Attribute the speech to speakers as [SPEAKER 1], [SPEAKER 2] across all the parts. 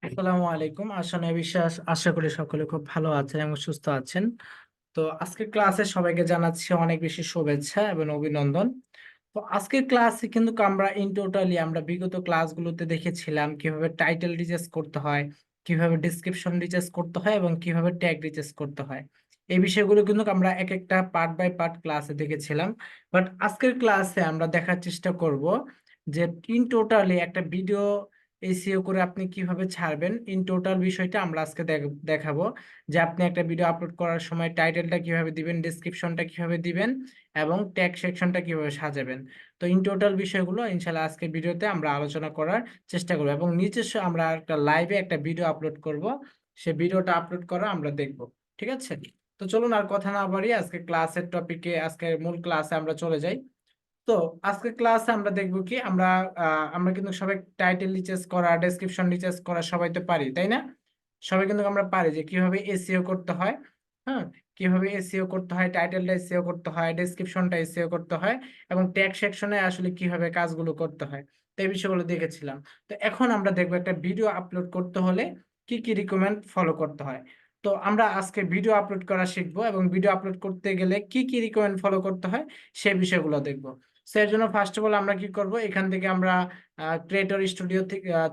[SPEAKER 1] আসসালামু আলাইকুম। আশা করি সকলে খুব ভালো আছেন এবং সুস্থ আছেন। তো আজকের ক্লাসে সবাইকে জানাচ্ছি অনেক বেশি শুভেচ্ছা এবং অভিনন্দন। তো আজকের ক্লাসে কিন্তু আমরা বিগত ক্লাসগুলোতে দেখেছিলাম কিভাবে টাইটেল রিচেস করতে হয়, কিভাবে ডিসক্রিপশন রিচেস করতে হয় এবং কিভাবে ট্যাগ রিচেস করতে হয়। এই বিষয়গুলো কিন্তু আমরা এক একটা পার্ট বাই পার্ট ক্লাসে দেখেছিলাম। বাট আজকের ক্লাসে আমরা দেখার চেষ্টা করব যে ইন টোটালি একটা ভিডিও এসইও করে আপনি কিভাবে ছাড়বেন। ইন টোটাল বিষয়টা আমরা আজকে দেখাবো যে আপনি একটা ভিডিও আপলোড করার সময় টাইটেলটা কিভাবে দিবেন, ডিসক্রিপশনটা কিভাবে দিবেন এবং ট্যাগ সেকশনটা কিভাবে সাজাবেন। তো ইন টোটাল বিষয়গুলো ইনশাল্লাহ আজকের ভিডিওতে আমরা আলোচনা করার চেষ্টা করবো এবং নিজস্ব আমরা একটা লাইভে একটা ভিডিও আপলোড করব। সে ভিডিওটা আপলোড করা আমরা দেখব। ঠিক আছে, তো চলুন আর কথা না বাড়িয়ে আজকে ক্লাসের টপিকে, আজকের মূল ক্লাসে আমরা চলে যাই। তো আজকে ক্লাসে আমরা দেখবো কি আমরা কিন্তু সবাই টাইটেল রিচার্জ করা, ডেসক্রিপশন রিচার্জ করা সবাই তো পারি, তাই না? সবাই কিন্তু আমরা পারি যে কিভাবে এসইও করতে হয়। হ্যাঁ, কিভাবে এসইও করতে হয়, টাইটেলটা এসইও করতে হয়, ডেসক্রিপশনটা এসইও করতে হয় এবং ট্যাগ সেকশনে আসলে কিভাবে কাজগুলো করতে হয়। তো এই বিষয়গুলো দেখেছিলাম। তো এখন আমরা দেখবো একটা ভিডিও আপলোড করতে হলে কি কি রিকমেন্ড ফলো করতে হয়। তো আমরা আজকে ভিডিও আপলোড করা শিখবো এবং ভিডিও আপলোড করতে গেলে কি কি রিকমেন্ড ফলো করতে হয় সেই বিষয়গুলো দেখবো। সেই জন্য ফার্স্ট অফ অল আমরা কি করব, এখান থেকে আমরা ক্রিয়েটর স্টুডিও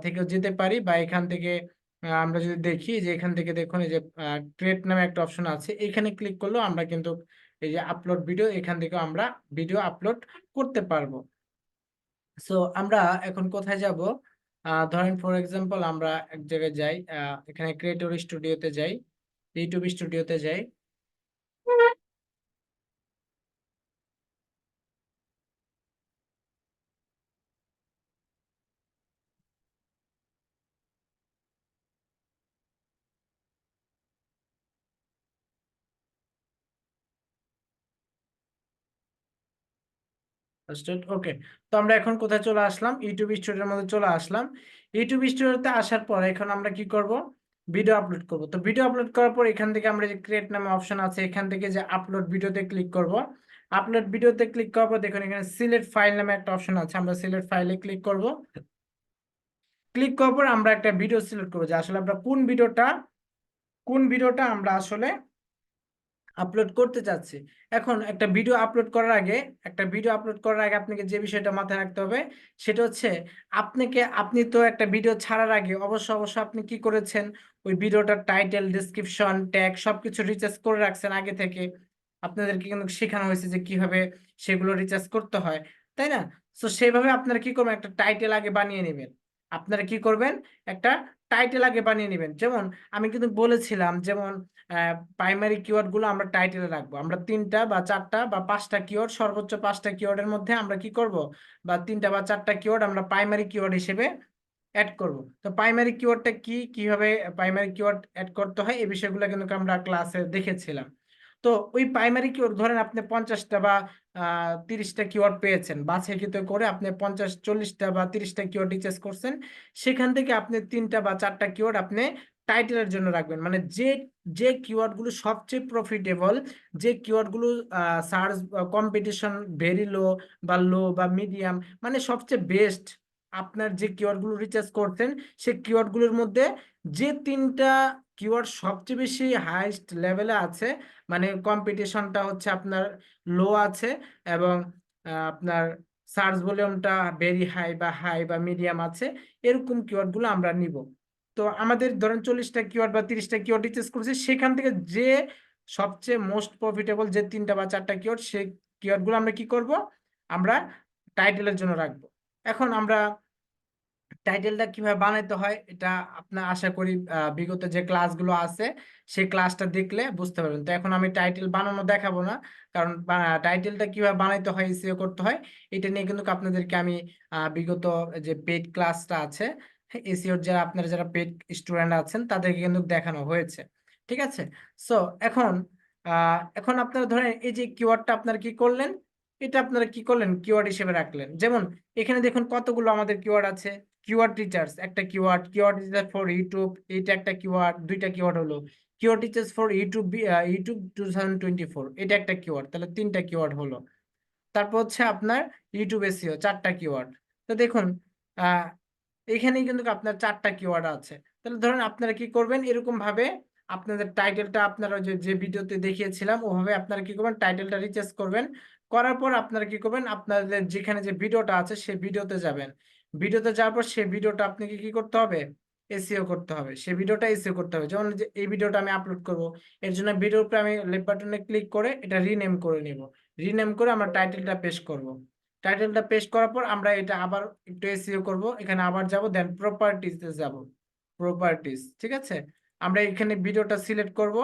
[SPEAKER 1] থেকে যেতে পারি, বা এখান থেকে আমরা যদি দেখি যে এখান থেকে দেখুন এই যে ক্রিয়েট নামে একটা অপশন আছে, এখানে ক্লিক করলেও আমরা কিন্তু এই যে আপলোড ভিডিও, এখান থেকে আমরা ভিডিও আপলোড করতে পারবো। সো আমরা এখন কোথায় যাব? ধরেন ফর এক্সাম্পল আমরা এক জায়গায় যাই, এখানে ক্রিয়েটর স্টুডিওতে যাই, ইউটিউব স্টুডিওতে যাই। ওকে, তো আমরা এখন কোথায় চলে আসলাম? ইউটিউব স্টুডিওর মধ্যে চলে আসলাম। ইউটিউব স্টুডিওতে আসার পর এখন আমরা কি করব? ভিডিও আপলোড করব। তো ভিডিও আপলোড করার পর এখান থেকে আমরা যে ক্রিয়েট নামে অপশন আছে, এখান থেকে যে আপলোড ভিডিওতে ক্লিক করব। আপলোড ভিডিওতে ক্লিক করার পর দেখুন এখানে সিলেক্ট ফাইল নামে একটা অপশন আছে, আমরা সিলেক্ট ফাইলে ক্লিক করব। ক্লিক করার পর আমরা একটা ভিডিও সিলেক্ট করবো যে আসলে আমরা কোন ভিডিওটা আমরা আসলে আপলোড করতে চাচ্ছি। এখন একটা ভিডিও আপলোড করার আগে আপনাকে যে বিষয়টা মাথায় রাখতে হবে সেটা হচ্ছে, আপনি তো একটা ভিডিও ছাড়ার আগে অবশ্য আপনি কি করেছেন, ওই ভিডিওটার টাইটেল, ডেসক্রিপশন, ট্যাগ সবকিছু রিচার্জ করে রাখছেন আগে থেকে। আপনাদেরকে কিন্তু শেখানো হয়েছে যে কিভাবে সেগুলো রিচার্জ করতে হয়, তাই না? তো সেইভাবে আপনারা কি করবেন, একটা টাইটেল আগে বানিয়ে নেবেন। আপনারা কি করবেন, একটা টাইটেল আগে বানিয়ে নেবেন। যেমন আমি কিন্তু বলেছিলাম, যেমন প্রাইমারি কিওয়ার্ড গুলো আমরা টাইটেলে রাখবো। আমরা তিনটা বা চারটা বা পাঁচটা কিওয়ার্ড, সর্বোচ্চ পাঁচটা কিওয়ার্ডের মধ্যে আমরা কি করব, বা তিনটা বা চারটা কিওয়ার্ড আমরা প্রাইমারি কিওয়ার্ড হিসেবে অ্যাড করব। তো প্রাইমারি কিওয়ার্ডটা কিভাবে প্রাইমারি কিওয়ার্ড অ্যাড করতে হয় এই বিষয়গুলো কিন্তু আমরা ক্লাসে দেখেছিলাম। তো ওই প্রাইমারি কিওয়ার্ড ধরেন আপনি 50টা বা 30টা কিওয়ার্ড পেয়েছেন, বাছাইকৃত করে আপনি 50, 40টা বা 30টা কিওয়ার্ড রিচার্জ করছেন। সেখান থেকে আপনি তিনটা বা চারটা কিওয়ার্ড আপনি টাইটেলের জন্য রাখবেন। মানে যে যে কিওয়ার্ডগুলো সবচেয়ে প্রফিটেবল, যে কিওয়ার্ডগুলো সার্চ কম্পিটিশন ভেরি লো বা লো বা মিডিয়াম, মানে সবচেয়ে বেস্ট, আপনার যে কিওয়ার্ডগুলো রিচার্জ করছেন সেই কিওয়ার্ডগুলোর মধ্যে যে তিনটা কিওয়ার্ড সবচেয়ে বেশি হাইস্ট লেভেলে আছে, মানে কম্পিটিশনটা হচ্ছে আপনার লো আছে এবং আপনার সার্চ ভলিউমটা ভেরি হাই বা মিডিয়াম আছে, এরকম কিওয়ার্ডগুলো আমরা নিব। তো আমাদের ধরেন 40টা কিওয়ার্ড বা 30টা কিওয়ার্ড রিচার্জ করছে, সেখান থেকে যে সবচেয়ে মোস্ট প্রফিটেবল যে তিনটা বা চারটা কিওয়ার্ড, সেই কিওয়ার্ডগুলো আমরা কি করব, আমরা টাইটেলের জন্য রাখবো। এখন আমরা টাইটেলটা কিভাবে বানাইতে হয় এটা আপনার আশা করি বিগত যে ক্লাসগুলো আছে সেই ক্লাসটা দেখলে বুঝতে পারবেন। তো এখন আমি টাইটেল বানানো দেখাবো না, কারণ টাইটেলটা কিভাবে বানাইতে হয়, এসইও করতে হয়, এটা নিয়ে কিন্তু আপনাদেরকে আমি বিগত যে পেড ক্লাসটা আছে, এসইওর যারা পেড স্টুডেন্ট আছেন তাদেরকে কিন্তু দেখানো হয়েছে। ঠিক আছে, সো এখন এখন আপনারা ধরেন এই যে কিওয়ার্ডটা আপনারা কি করলেন, এটা আপনারা কি করলেন, কিওয়ার্ড হিসেবে রাখলেন। যেমন এখানে দেখুন কতগুলো আমাদের কিওয়ার্ড আছে। কিওয়ার্ড টিচার্স একটা keyword, keyword teacher for YouTube এটা একটা কিওয়ার্ড, দুইটা কিওয়ার্ড হলো। Keyword teachers for YouTube, YouTube 2024 এটা একটা কিওয়ার্ড, তাহলে তিনটা কিওয়ার্ড হলো। তারপর হচ্ছে আপনার ইউটিউব এসইও চারটা কিওয়ার্ড। তো দেখুন আহ এখানেই কিন্তু আপনার চারটা কিওয়ার্ড আছে। তাহলে ধরেন আপনারা কি করবেন, এরকম ভাবে আপনাদের টাইটেলটা আপনারা যে যে ভিডিওতে দেখিয়েছিলাম ওভাবে আপনারা কি করবেন, টাইটেলটা রিচার্জ করবেন। করার পর আপনারা কি করবেন, আপনাদের যেখানে যে ভিডিওটা আছে সেই ভিডিওতে যাবেন। ভিডিওতে যাওয়ার পর সেই ভিডিওটা আপনাকে কি করতে হবে, এসইও করতে হবে। সেই ভিডিওটা এসইও করতে হবে। যেমন যে এই ভিডিওটা আমি আপলোড করব, এর জন্য ভিডিওর উপরে আমি লেফট বাটনে ক্লিক করে এটা রিনেম করে নিব। রিনেম করে আমরা টাইটেলটা পেস্ট করব। টাইটেলটা পেস্ট করার পর আমরা এটা আবার একটু এসইও করব, এখানে আবার যাব, দেন প্রপার্টিসে যাব। প্রপার্টিস, ঠিক আছে। আমরা এখানে ভিডিওটা সিলেক্ট করব,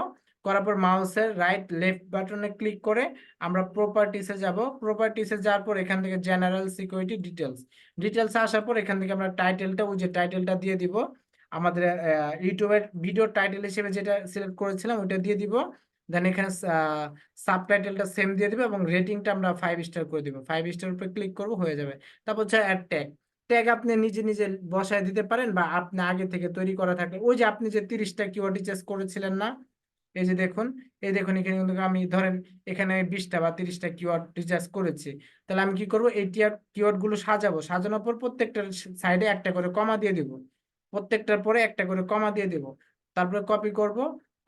[SPEAKER 1] করার পর মাউসের রাইট লেফট বাটনে ক্লিক করে আমরা প্রপার্টিসে যাব। প্রপার্টিসে যাওয়ার পর এখান থেকে জেনারেল সিকিউরিটি ডিটেলস, ডিটেলস আসার পর এখান থেকে আমরা টাইটেলটা, ওই যে টাইটেলটা দিয়ে দিব, আমাদের ইউটিউবের ভিডিও টাইটেল হিসেবে যেটা সিলেক্ট করেছিলাম ওইটা দিয়ে দিব। দেন এখানে সাবটাইটেলটা সেম দিয়ে দিব এবং রেটিংটা আমরা 5 স্টার করে দিব। 5 স্টার উপরে ক্লিক করব, হয়ে যাবে। তারপর হচ্ছে অ্যাড ট্যাগ। ট্যাগ আপনি নিজে নিজে বসায় দিতে পারেন বা আপনি আগে থেকে তৈরি করা থাকলে, ওই যে আপনি যে 30টা কিওয়ার্ড রিচার্জ করেছিলেন না, এই যে দেখুন, এই দেখুন এখানে কিন্তু আমি ধরেন এখানে 20টা বা 30টা কিওয়ার্ড রিচার্জ করেছি। তাহলে আমি কি করব, এই কিওয়ার্ড গুলো সাজাবো, সাজানোর পর প্রত্যেকটার সাইডে একটা করে কমা দিয়ে দিব, প্রত্যেকটার পরে একটা করে কমা দিয়ে দিব। তারপরে কপি করব,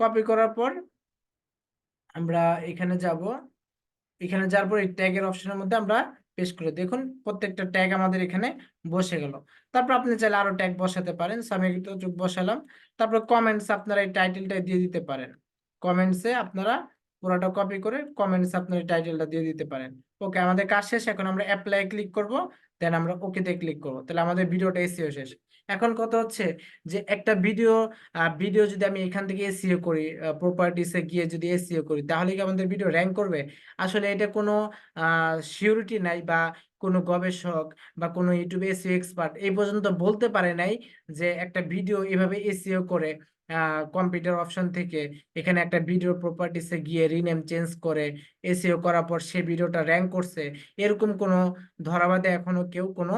[SPEAKER 1] কপি করার পর আমরা এখানে যাব, এখানে যাওয়ার পর এই ট্যাগের অপশনের মধ্যে আমরা পেস্ট করে দেখুন প্রত্যেকটা ট্যাগ আমাদের এখানে বসে গেল। তারপর আপনি চাইলে আরো ট্যাগ বসাতে পারেন, so আমি একটু বসালাম। তারপর কমেন্টস আপনারা এই টাইটেলটা দিয়ে দিতে পারেন। কমেন্টসে আপনারা পুরোটা কপি করে কমেন্টস আপনার এই টাইটেলটা দিয়ে দিতে পারেন। ওকে, আমাদের কাজ শেষ। এখন আমরা অ্যাপ্লাই ক্লিক করব, দেন আমরা ওকেতে ক্লিক করব। তাহলে আমাদের ভিডিওটা এসইও শেষ। এখন কথা হচ্ছে যে একটা ভিডিও যদি আমি এখান থেকে এসইও করি, প্রপার্টিসে গিয়ে যদি এসইও করি, তাহলে কি আমাদের ভিডিও র্যাঙ্ক করবে? আসলে এটা কোনো সিউরিটি নাই, বা কোনো গবেষক বা কোনো ইউটিউবে এসইও এক্সপার্ট এই পর্যন্ত বলতে পারে নাই যে একটা ভিডিও এভাবে এসইও করে কম্পিউটার অপশন থেকে এখানে একটা ভিডিও প্রপার্টিসে গিয়ে রিনেম চেঞ্জ করে এসইও করার পর সে ভিডিওটা র্যাঙ্ক করছে, এরকম কোনো ধরাবাধে এখনো কেউ কোনো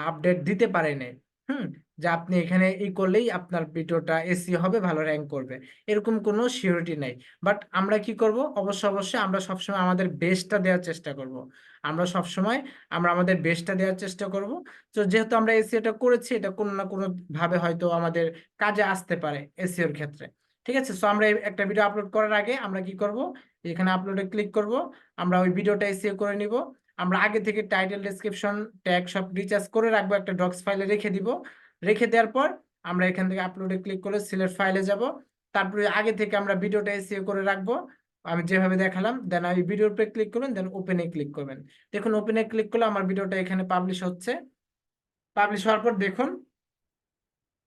[SPEAKER 1] আপডেট দিতে পারে নাই। হুম, যে আপনি এখানে এই করলেই আপনার ভিডিওটা এসইও হবে, ভালো র্যাঙ্ক করবে, এরকম কোনো সিউরিটি নাই। বাট আমরা কি করব, অবশ্যই আমরা সবসময় আমাদের বেস্টটা দেওয়ার চেষ্টা করব। আমরা সবসময় আমাদের বেস্টটা দেওয়ার চেষ্টা করব। তো যেহেতু আমরা এসইওটা করেছি, এটা কোনো না কোনো ভাবে হয়তো আমাদের কাজে আসতে পারে এসইওর ক্ষেত্রে। ঠিক আছে, সো আমরা একটা ভিডিও আপলোড করার আগে আমরা কি করব, এখানে আপলোডে ক্লিক করব, আমরা ওই ভিডিওটা এসইও করে নিব। আমরা আগে থেকে টাইটেল, ডেসক্রিপশন, ট্যাগ সব রিচার্জ করে রাখবো, একটা ডক্স ফাইলে রেখে দিব। রেখে দেওয়ার পর আমরা এখান থেকে আপলোডে ক্লিক করে সিলেক্ট ফাইলে যাব। তারপরে আগে থেকে আমরা ভিডিওটা এসইও করে রাখবো আমি যেভাবে দেখালাম। দেন এই ভিডিওর উপরে ক্লিক করবেন, দেন ওপেনে ক্লিক করবেন। দেখুন ওপেনে ক্লিক করলে আমার ভিডিওটা এখানে পাবলিশ হচ্ছে। পাবলিশ হওয়ার পর দেখুন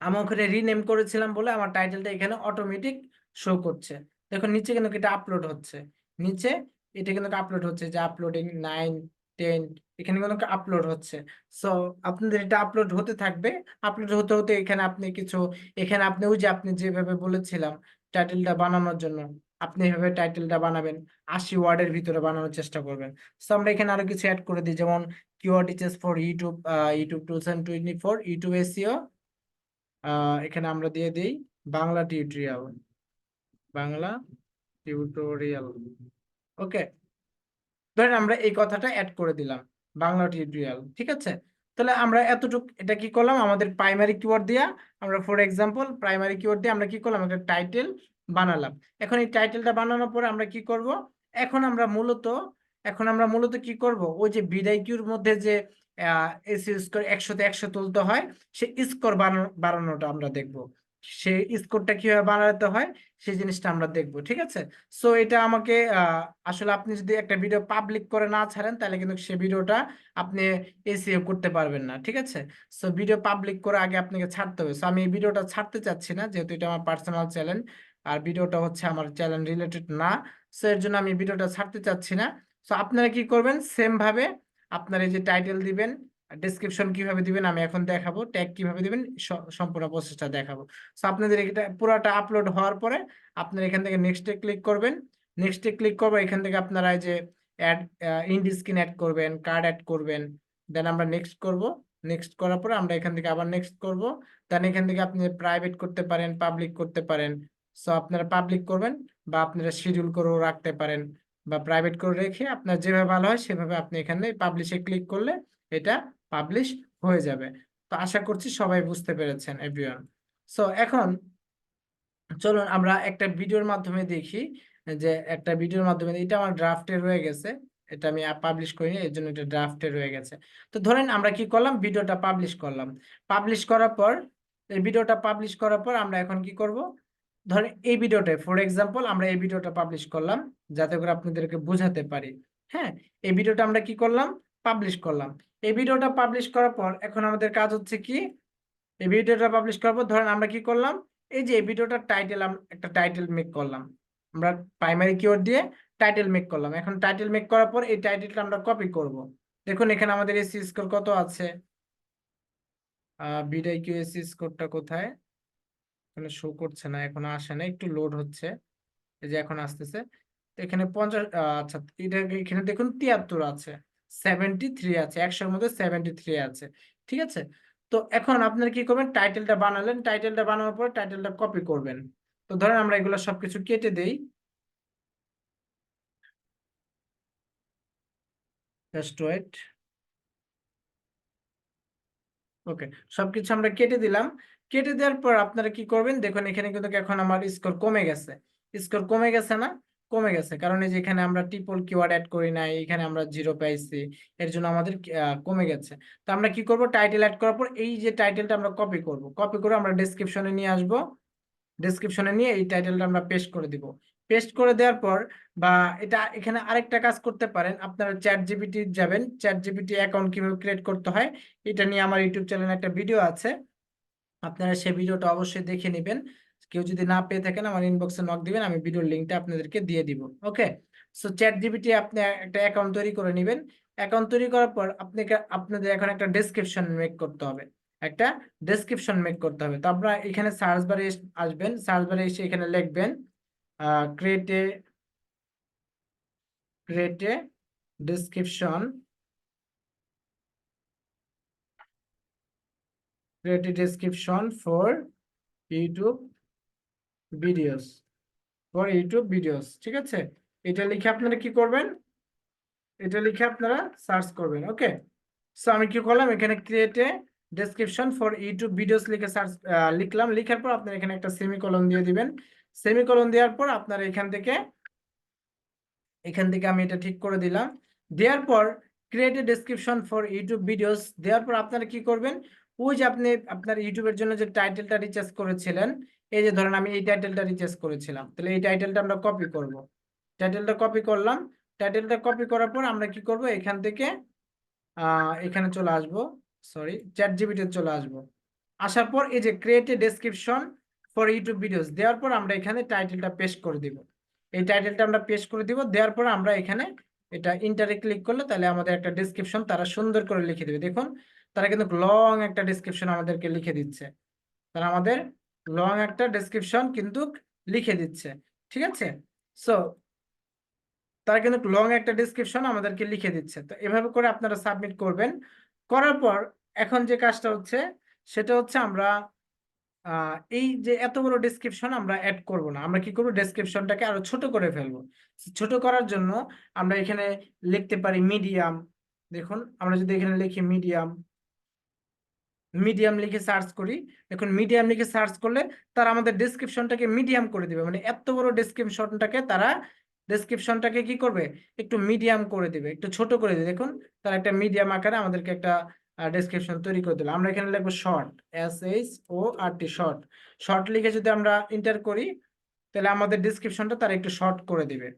[SPEAKER 1] আমি ওখানে রিনেম করেছিলাম বলে আমার টাইটেলটা এখানে অটোমেটিক শো করছে। দেখুন নিচে কিন্তু এটা আপলোড হচ্ছে, নিচে এটা কিন্তু আপলোড হচ্ছে, যে আপলোডিং 9, 10, এখানে কিন্তু আপলোড হচ্ছে। সো আপনাদের এটা আপলোড হতে থাকবে। আপলোড হতে হতে এখানে আপনি কিছু, এখানে আপনি ওই যে আপনি যেভাবে বলেছিলাম টাইটেলটা বানানোর জন্য, আপনি এভাবে টাইটেলটা বানাবেন, 80 ওয়ার্ডের ভিতরে বানানোর চেষ্টা করবেন। সো আমরা এখানে আরো কিছু অ্যাড করে দিই, যেমন keyword teachers for YouTube, YouTube 2024 YouTube SEO. এখানে আমরা দিয়ে দিই বাংলা টিউটোরিয়াল, বাংলা টিউটোরিয়াল। ওকে, ধরেন আমরা এই কথাটা অ্যাড করে দিলাম, বাংলা টিউটোরিয়াল, ঠিক আছে। তাহলে আমরা এতটুকু এটা কি করলাম, আমাদের প্রাইমারি কিওয়ার্ড দিয়া আমরা ফর এক্সাম্পল প্রাইমারি কিওয়ার্ড দিয়ে আমরা কি করলাম, একটা টাইটেল বানালাম। এখন এই টাইটেলটা বানানোর পরে আমরা কি করব, এখন আমরা মূলত এখন আমরা মূলত কি করব, ওই যে বিডাইকিউর মধ্যে যে এসইও স্কোর 100-তে 100 তুলতে হয়, সে স্কোর বানানোটা আমরা দেখব। সেই স্কোরটা কিভাবে বানাতে হয় সেই জিনিসটা আমরা দেখব, ঠিক আছে। সো এটা আমাকে আসলে আপনি যদি একটা ভিডিও পাবলিক করে না ছাড়েন তাহলে কিন্তু সে ভিডিওটা আপনি এসইও করতে পারবেন না, ঠিক আছে। সো ভিডিও পাবলিক করে আগে আপনাকে ছাড়তে হবে। সো আমি এই ভিডিওটা ছাড়তে চাচ্ছি না, যেহেতু এটা আমার পার্সোনাল চ্যানেল আর ভিডিওটা হচ্ছে আমার চ্যানেল রিলেটেড না। সো এর জন্য আমি ভিডিওটা ছাড়তে চাচ্ছি না। সো আপনারা কি করবেন, সেম ভাবে আপনারা এই যে টাইটেল দিবেন, ডেসক্রিপশন কিভাবে দিবেন আমি এখন দেখাবো, ট্যাগ কিভাবে দিবেন সম্পূর্ণ প্রসেসটা দেখাবো। সো আপনাদের এটা পুরোটা আপলোড হওয়ার পরে আপনারা এখান থেকে নেক্সটে ক্লিক করবেন। নেক্সটে ক্লিক করবো, এখান থেকে আপনারা এই যে অ্যাড, ইন্ড স্ক্রিন অ্যাড করবেন, কার্ড অ্যাড করবেন। দেন আমরা নেক্সট করব। নেক্সট করার পরে আমরা এখান থেকে আবার নেক্সট করব। দেন এখান থেকে আপনি প্রাইভেট করতে পারেন, পাবলিক করতে পারেন। সো আপনারা পাবলিক করবেন বা আপনারা শিডিউল করেও রাখতে পারেন, বা প্রাইভেট করে রেখে আপনার যেভাবে ভালো হয় সেভাবে আপনি এখানে পাবলিশে ক্লিক করলে এটা পাবলিশ হয়ে যাবে। তো আশা করছি সবাই বুঝতে পেরেছেন এভরিওয়ান। সো এখন চলুন আমরা একটা ভিডিওর মাধ্যমে দেখি, যে একটা ভিডিওর মাধ্যমে, এটা আমার ড্রাফটে রয়ে গেছে, এটা আমি পাবলিশ করিনি এর জন্য এটা ড্রাফটে রয়ে গেছে। তো ধরেন আমরা কি করলাম, ভিডিওটা পাবলিশ করলাম। পাবলিশ করার পর, এই ভিডিওটা পাবলিশ করার পর আমরা এখন কি করব, ধরেন এই ভিডিওটা ফর এক্সাম্পল আমরা এই ভিডিওটা পাবলিশ করলাম, যাতে করে আপনাদেরকে বোঝাতে পারি। হ্যাঁ, এই ভিডিওটা আমরা কি করলাম, পাবলিশ করলাম। এই ভিডিওটা পাবলিশ করার পর এখন আমাদের কাজ হচ্ছে কি, এই ভিডিওটা পাবলিশ করার পর ধরেন আমরা কি করলাম, এই যে এই ভিডিওটার টাইটেল, একটা টাইটেল মেক করলাম, আমরা প্রাইমারি কিওয়ার্ড দিয়ে টাইটেল মেক করলাম। এখন টাইটেল মেক করার পর এই টাইটেলটা আমরা কপি করব। দেখুন এখানে আমাদের এসি স্কোর কত আছে, বিডাই কিউ এসি স্কোরটা কোথায়, এখানে শো করছে না, এখনো আসে না, একটু লোড হচ্ছে, এই যে এখন আসতেছে। তো এখানে 50, আচ্ছা এটা এখানে দেখুন 73 আছে, 73 আছে, 100-এর মধ্যে 73 আছে। ঠিক আছে, তো এখন আপনারা কি করবেন, টাইটেলটা বানালেন, টাইটেলটা বানানোর পর টাইটেলটা কপি করবেন। তো ধরেন আমরা এগুলো সবকিছু কেটে দেই, জাস্ট ওয়েট। ওকে, সবকিছু আমরা কেটে দিলাম। কেটে দেওয়ার পর আপনারা কি করবেন, দেখুন এখানে কিন্তু এখন আমার স্কোর কমে গেছে। স্কোর কমে গেছে না, কমে গেছে, কারণ এই যে এখানে আমরা ট্রিপল কিওয়ার্ড অ্যাড করি নাই, এখানে আমরা 0 পাইছি, এর জন্য আমাদের কমে গেছে। তো আমরা কি করব, টাইটেল অ্যাড করার পর এই যে টাইটেলটা আমরা কপি করব, কপি করে আমরা ডেসক্রিপশনে নিয়ে আসব। ডেসক্রিপশনে নিয়ে এই টাইটেলটা আমরা পেস্ট করে দিব। পেস্ট করে দেওয়ার পর, বা এটা এখানে আরেকটা কাজ করতে পারেন, আপনারা চ্যাট জিপিটি যাবেন, চ্যাট জিপিটি অ্যাকাউন্ট কিভাবে ক্রিয়েট করতে হয়, এটা নিয়ে আমার ইউটিউব চ্যানেলে একটা ভিডিও আছে, আপনারা সেই ভিডিওটা অবশ্যই দেখে নেবেন। কেউ যদি না পেয়ে থাকেন আমার ইনবক্সে নক দিবেন, আমি ভিডিওর লিঙ্কটা আপনাদেরকে দিয়ে দিব। ওকে, সো চ্যাট জিপিটি আপনি একটা অ্যাকাউন্ট তৈরি করে নেবেন। অ্যাকাউন্ট তৈরি করার পর আপনাদের এখন একটা ডেসক্রিপশন মেক করতে হবে, একটা ডেসক্রিপশন মেক করতে হবে। তো আপনারা এখানে সার্চ বারে আসবেন, সার্চ বারে এসে এখানে লিখবেন create a create a description, create a description for YouTube videos, for YouTube videos. ঠিক আছে, এটা লিখে আপনারা কি করবেন, এটা লিখে আপনারা সার্চ করবেন। ওকে, সো আমি কি করলাম, এখানে create a description for YouTube videos লিখে সার্চ লিখলাম। লিখার পর আপনারা এখানে একটা সেমিকোলন দিয়ে দিবেন। সেমিকোলন দেওয়ার পর আপনারা এখান থেকে আমি এটা ঠিক করে দিলাম। দেওয়ার পর create a description for YouTube videos দেওয়ার পর আপনারা কি করবেন, ওই যে আপনি আপনার ইউটিউবের জন্য যে টাইটেলটা রিচার্জ করেছিলেন, এই যে ধরেন আমি এই টাইটেলটা রিচার্জ করেছিলাম, তাহলে এই টাইটেলটা আমরা কপি করব। টাইটেলটা কপি করলাম। টাইটেলটা কপি করার পর আমরা কি করব, এখান থেকে এখানে চলে আসব, সরি চ্যাট জিপিটি চলে আসব। আসার পর এই যে create a description for YouTube videos দেওয়ার পর আমরা এখানে টাইটেলটা পেস্ট করে দিব। এই টাইটেলটা আমরা পেস্ট করে দিব, দেওয়ার পর আমরা এখানে এটা ইন্টারে ক্লিক করলে তাহলে আমাদের একটা ডেসক্রিপশন তারা সুন্দর করে লিখে দেবে। দেখুন তারা কিন্তু লং একটা ডেসক্রিপশন আমাদেরকে লিখে দিচ্ছে, তারা আমাদের লং একটা ডেসক্রিপশন কিন্তু লিখে দিচ্ছে। ঠিক আছে, সো তারা কিন্তু লং একটা ডিসক্রিপশন আমাদেরকে লিখে দিচ্ছে। তো এভাবে করে আপনারা সাবমিট করবেন। করার পর এখন যে কাজটা হচ্ছে, সেটা হচ্ছে আমরা এই যে এত বড় ডেসক্রিপশন আমরা অ্যাড করব না, আমরা কি করব, ডেসক্রিপশনটাকে আরো ছোট করে ফেলবো। ছোট করার জন্য আমরা এখানে লিখতে পারি মিডিয়াম। দেখুন আমরা যদি এখানে লিখি মিডিয়াম, মিডিয়াম লিখে সার্চ করি, এখন মিডিয়াম লিখে সার্চ করলে তারা আমাদের ডেসক্রিপশনটাকে মিডিয়াম করে দিবে, মানে এত বড় ডেসক্রিপশনটাকে তারা ডেসক্রিপশনটাকে কি করবে, একটু মিডিয়াম করে দিবে, একটু ছোট করে দিবে। দেখুন তারা একটা মিডিয়াম আকারে আমাদেরকে একটা ডেসক্রিপশন তৈরি করে দিল। আমরা এখানে লিখবো শর্ট, SHORT, শর্ট। শর্ট লিখে যদি আমরা এন্টার করি, তাহলে আমাদের ডেসক্রিপশনটা তারা একটু শর্ট করে দিবে।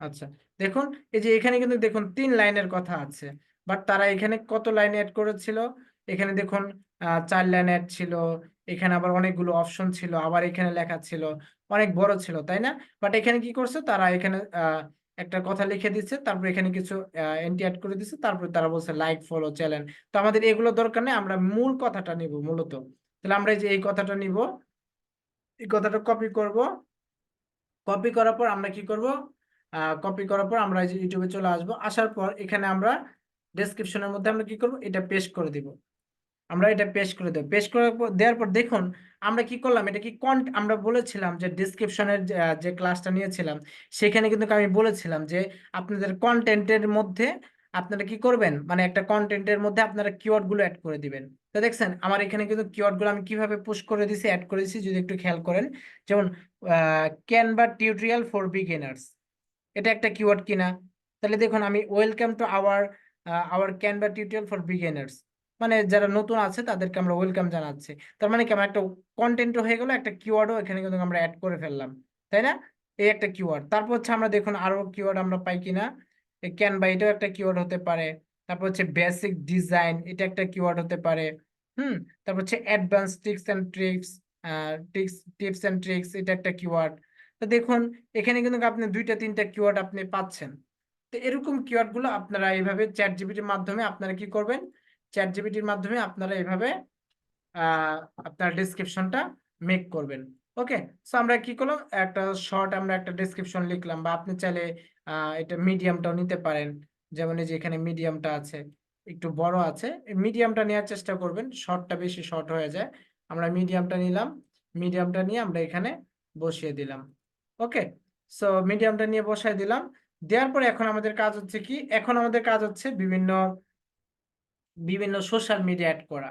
[SPEAKER 1] আচ্ছা, দেখুন এই যে এখানে কিন্তু দেখুন 3 লাইনের কথা আছে, বাট তারা এখানে কত লাইন অ্যাড করেছিল, এখানে দেখুন 4 লাইন অ্যাড ছিল, এখানে আবার অনেকগুলো অপশন ছিল, আবার এখানে লেখা ছিল, অনেক বড় ছিল, তাই না? বাট এখানে কি করছে, তারা এখানে একটা কথা লিখে দিচ্ছে, তারপর এখানে কিছু এন্ট্রি অ্যাড করে দিচ্ছে, তারপর তারা বলছে লাইক ফলো চ্যানেল। তো আমাদের এগুলো দরকার নেই, আমরা মূল কথাটা নিব মূলত। তাহলে আমরা এই যে এই কথাটা নিব, এই কথাটা কপি করব। কপি করার পর আমরা কি করব, কপি করার পর আমরা এই যে ইউটিউবে চলে আসব। আসার পর এখানে আমরা ডেসক্রিপশনের মধ্যে আমরা কি করব, এটা পেস্ট করে দিব। আমরা এটা পেস্ট করে দেব। পেস্ট করে দেওয়ার পর দেখুন আমরা কি করলাম, এটা কি আমরা বলেছিলাম যে ডেসক্রিপশনের যে ক্লাসটা নিয়েছিলাম, সেখানে কিন্তু আমি বলেছিলাম যে আপনাদের কন্টেন্টের মধ্যে আপনারা কি করবেন, মানে একটা কন্টেন্টের মধ্যে আপনারা কিওয়ার্ড গুলো অ্যাড করে দিবেন। তো দেখছেন আমার এখানে কিন্তু কিওয়ার্ড গুলো আমি কিভাবে পুশ করে দিছি, অ্যাড করেছি, যদি একটু খেয়াল করেন। যেমন ক্যানভা টিউটোরিয়াল ফর বিগিনার্স, এটা একটা কিওয়ার্ড কিনা? তাহলে দেখুন আমি welcome to our our Canva tutorial for beginners, মানে যারা নতুন আছে তাদেরকে আমরা ওয়েলকাম জানাচ্ছি। তার মানে কি আমার একটা কন্টেন্টও হয়ে গেল, একটা কিওয়ার্ডও এখানে কিন্তু আমরা অ্যাড করে ফেললাম, তাই না? এই একটা কিওয়ার্ড। তারপর হচ্ছে আমরা দেখুন আরো কিওয়ার্ড আমরা পাই কিনা। ক্যানভা এটাও একটা কিওয়ার্ড হতে পারে। তারপর হচ্ছে বেসিক ডিজাইন, এটা একটা কিওয়ার্ড হতে পারে। হুম। তারপর হচ্ছে অ্যাডভান্স টিপস এন্ড ট্রিক্স, এটা একটা কিওয়ার্ড। তো দেখুন এখানে কিন্তু আপনি দুইটা তিনটা কিওয়ার্ড আপনি পাচ্ছেন। তো এরকম কিওয়ার্ড গুলো আপনারা এইভাবে চ্যাট জিপিটির মাধ্যমে আপনারা কি করবেন, চ্যাট জিপিটির মাধ্যমে আপনারা এইভাবে আহ আপনার ডেসক্রিপশনটা মেক করবেন। ওকে। সো আমরা কি করলাম, একটা শর্ট আমরা একটা ডেসক্রিপশন লিখলাম, বা আপনি চাইলে এটা মিডিয়ামটাও নিতে পারেন। যেমন এই যে এখানে মিডিয়ামটা আছে, একটু বড় আছে, মিডিয়ামটা নেওয়ার চেষ্টা করবেন, শর্টটা বেশি শর্ট হয়ে যায়। আমরা মিডিয়ামটা নিলাম, মিডিয়ামটা নিয়ে আমরা এখানে বসিয়ে দিলাম। ওকে। সো মিডিয়ামটা নিয়ে বসাই দিলাম। দেওয়ার পরে এখন আমাদের কাজ হচ্ছে কি, এখন আমাদের কাজ হচ্ছে বিভিন্ন বিভিন্ন সোশ্যাল মিডিয়া অ্যাড করা।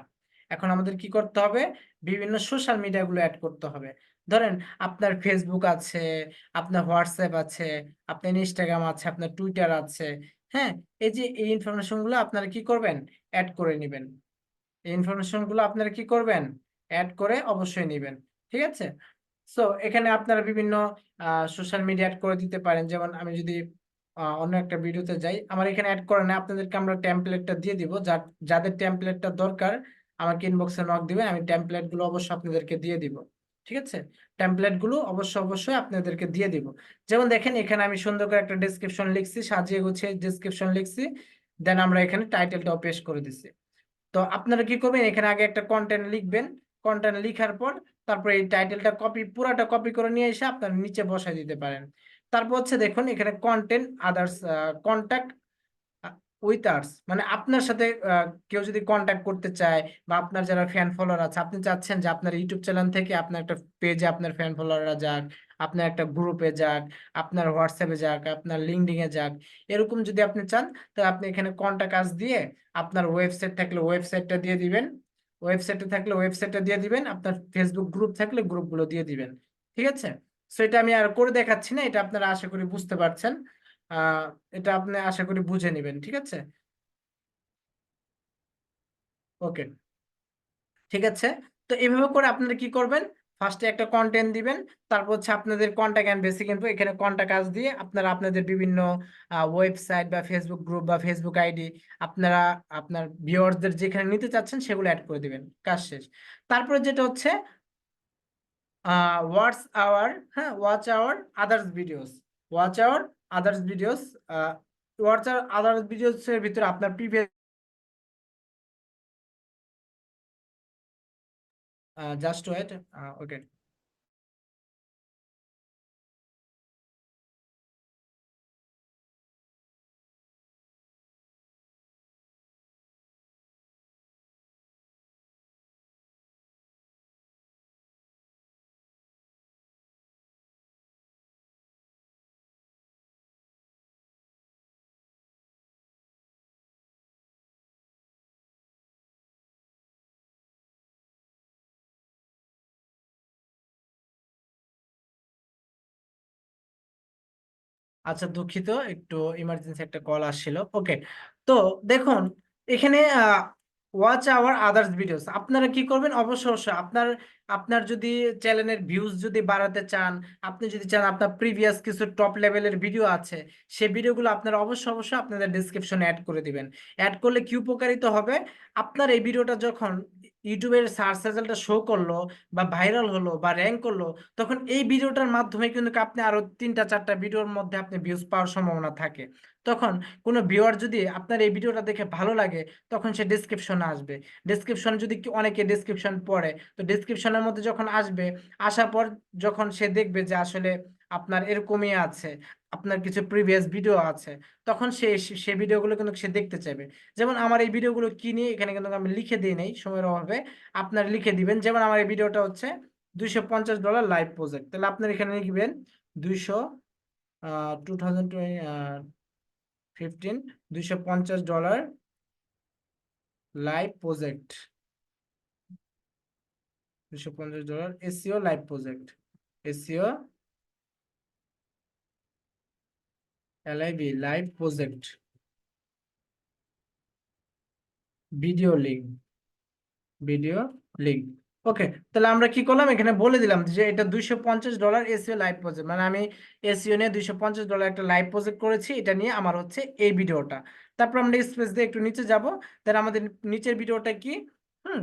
[SPEAKER 1] এখন আমাদের কি করতে হবে, বিভিন্ন সোশ্যাল মিডিয়াগুলো অ্যাড করতে হবে। ধরেন আপনার ফেসবুক আছে, আপনার হোয়াটসঅ্যাপ আছে, আপনার ইনস্টাগ্রাম আছে, আপনার টুইটার আছে। হ্যাঁ, এই যে এই ইনফরমেশন গুলো আপনারা কি করবেন, অ্যাড করে নেবেন। এই ইনফরমেশন গুলো আপনারা কি করবেন, অ্যাড করে অবশ্যই নেবেন। ঠিক আছে। সো এখানে আপনারা বিভিন্ন সোশ্যাল মিডিয়া অ্যাড করে দিতে পারেন। যেমন আমি যদি অন্য একটা ভিডিওতে যাই, আমার এখানে অ্যাড করে না, আপনাদেরকে আমরা টেমপ্লেটটা দিয়ে দিব। যাদের টেমপ্লেটটা দরকার আমাকে ইনবক্সে নক দিবেন, আমি টেমপ্লেট গুলো অবশ্যই আপনাদেরকে দিয়ে দিব। ঠিক আছে। টেমপ্লেট গুলো অবশ্যই আপনাদেরকে দিয়ে দিব। যেমন দেখেন এখানে আমি সুন্দর করে একটা ডেসক্রিপশন লিখছি, সাজিয়ে গুছিয়ে ডেসক্রিপশন লিখছি। দেন আমরা এখানে টাইটেলটাও পেস্ট করে দিচ্ছি। তো আপনারা কি করবেন, এখানে আগে একটা কন্টেন্ট লিখবেন। কন্টেন্ট লিখার পর তারপরে এই টাইটেলটা পুরাটা কপি করে নিয়ে এসে আপনারা নিচে বসাই দিতে পারেন। তারপর হচ্ছে দেখুন এখানে কন্টেন্ট আদার্স, কন্ট্যাক্ট উইথ আর্স, মানে আপনার সাথে কেউ যদি কন্ট্যাক্ট করতে চায়, বা আপনার যারা ফ্যান ফলোয়ার আছে, আপনি চাচ্ছেন যে আপনার ইউটিউব চ্যানেল থেকে আপনার একটা পেজে আপনার ফ্যান ফলোয়াররা যাক, আপনার একটা গ্রুপে যাক, আপনার হোয়াটসঅ্যাপে যাক, আপনার লিঙ্কডইন এ যাক, এরকম যদি আপনি চান, তাহলে আপনি এখানে কন্ট্যাক্ট আস দিয়ে আপনার ওয়েবসাইট থাকলে ওয়েবসাইটটা দিয়ে দিবেন, ওয়েবসাইটে থাকলে ওয়েবসাইটটা দিয়ে দিবেন, আপনার ফেসবুক গ্রুপ থাকলে গ্রুপগুলো দিয়ে দিবেন। ঠিক আছে। সো এটা আমি আর করে দেখাচ্ছি না, এটা আপনারা আশা করি বুঝতে পারছেন। আহ এটা আপনি আশা করি বুঝে নেবেন। ঠিক আছে। ওকে। ঠিক আছে। তো এইভাবে করে আপনারা কি করবেন, ফার্স্টে একটা কন্টেন্ট দিবেন। তারপর হচ্ছে আপনাদের কন্টাক্ট এন্ড বেসিক ইনফো, এখানে কন্টাক্ট আস দিয়ে আপনারা আপনাদের বিভিন্ন ওয়েবসাইট বা ফেসবুক গ্রুপ বা ফেসবুক আইডি আপনারা আপনার ভিউয়ারদের যেখানে নিতে চাচ্ছেন সেগুলো অ্যাড করে দিবেন, কাজ শেষ। তারপরে যেটা হচ্ছে ওয়াটস আওয়ার, হ্যাঁ, watch our others videos, watch our others videos, watch our others videos এর ভিতরে আপনার প্রিভিয়াস, জাস্ট ওয়েট। ওকে। আচ্ছা, দুঃখিত, একটু ইমার্জেন্সি একটা কল আসছিল। ওকে। তো দেখুন এখানে ওয়াচ আওয়ার আদার্স ভিডিওস আপনারা কি করবেন, অবশ্যই আপনার আপনার যদি চ্যানেলের ভিউজ যদি বাড়াতে চান, আপনি যদি চান আপনার প্রিভিয়াস কিছু টপ লেভেলের ভিডিও আছে, সেই ভিডিওগুলো আপনারা অবশ্যই আপনাদের ডিসক্রিপশনে অ্যাড করে দিবেন। অ্যাড করলে কি উপকারিত হবে, আপনার এই ভিডিওটা যখন ইউটিউবের সার্চ রেজাল্টটা শো করলো, বা ভাইরাল হলো, বা র্যাঙ্ক করলো, তখন এই ভিডিওটার মাধ্যমে কিন্তু আপনি আরো তিনটা চারটা ভিডিওর মধ্যে আপনি ভিউজ পাওয়ার সম্ভাবনা থাকে। তখন কোনো ভিউয়ার যদি আপনার এই ভিডিওটা দেখে ভালো লাগে, তখন সে ডিসক্রিপশনে আসবে। ডিসক্রিপশন যদি অনেকে ডিসক্রিপশন পড়ে, তো ডিসক্রিপশনের মধ্যে যখন আসবে, আসার পর যখন সে দেখবে যে আসলে আপনার এরকমই আছে, আপনার কিছু প্রিভিয়াস ভিডিও আছে, তখন সে ভিডিওগুলো কিন্তু সে দেখতে চাইবে। যেমন আমার এই ভিডিওগুলো কি নিয়ে এখানে কিন্তু আমি লিখে দিই নাই সময়ের অভাবে, আপনার লিখে দিবেন। যেমন আমার এই ভিডিওটা হচ্ছে $250 লাইভ প্রজেক্ট, তাহলে আপনার এখানে লিখবেন 200 2020 $250 live project, $250 SEO live project, SEO LIB live project, video link, video link. Okay, তাহলে আমরা কি করলাম, এখানে বলে দিলাম যে এটা $250 এসইও লাইভ প্রজেক্ট, মানে আমি এসইও নিয়ে $250 একটা লাইভ প্রজেক্ট করেছি, এটা নিয়ে আমার হচ্ছে এই ভিডিওটা। তারপর আমরা স্পেস দিয়ে একটু নিচে যাব, তাহলে আমাদের নিচের ভিডিওটা কি, হুম,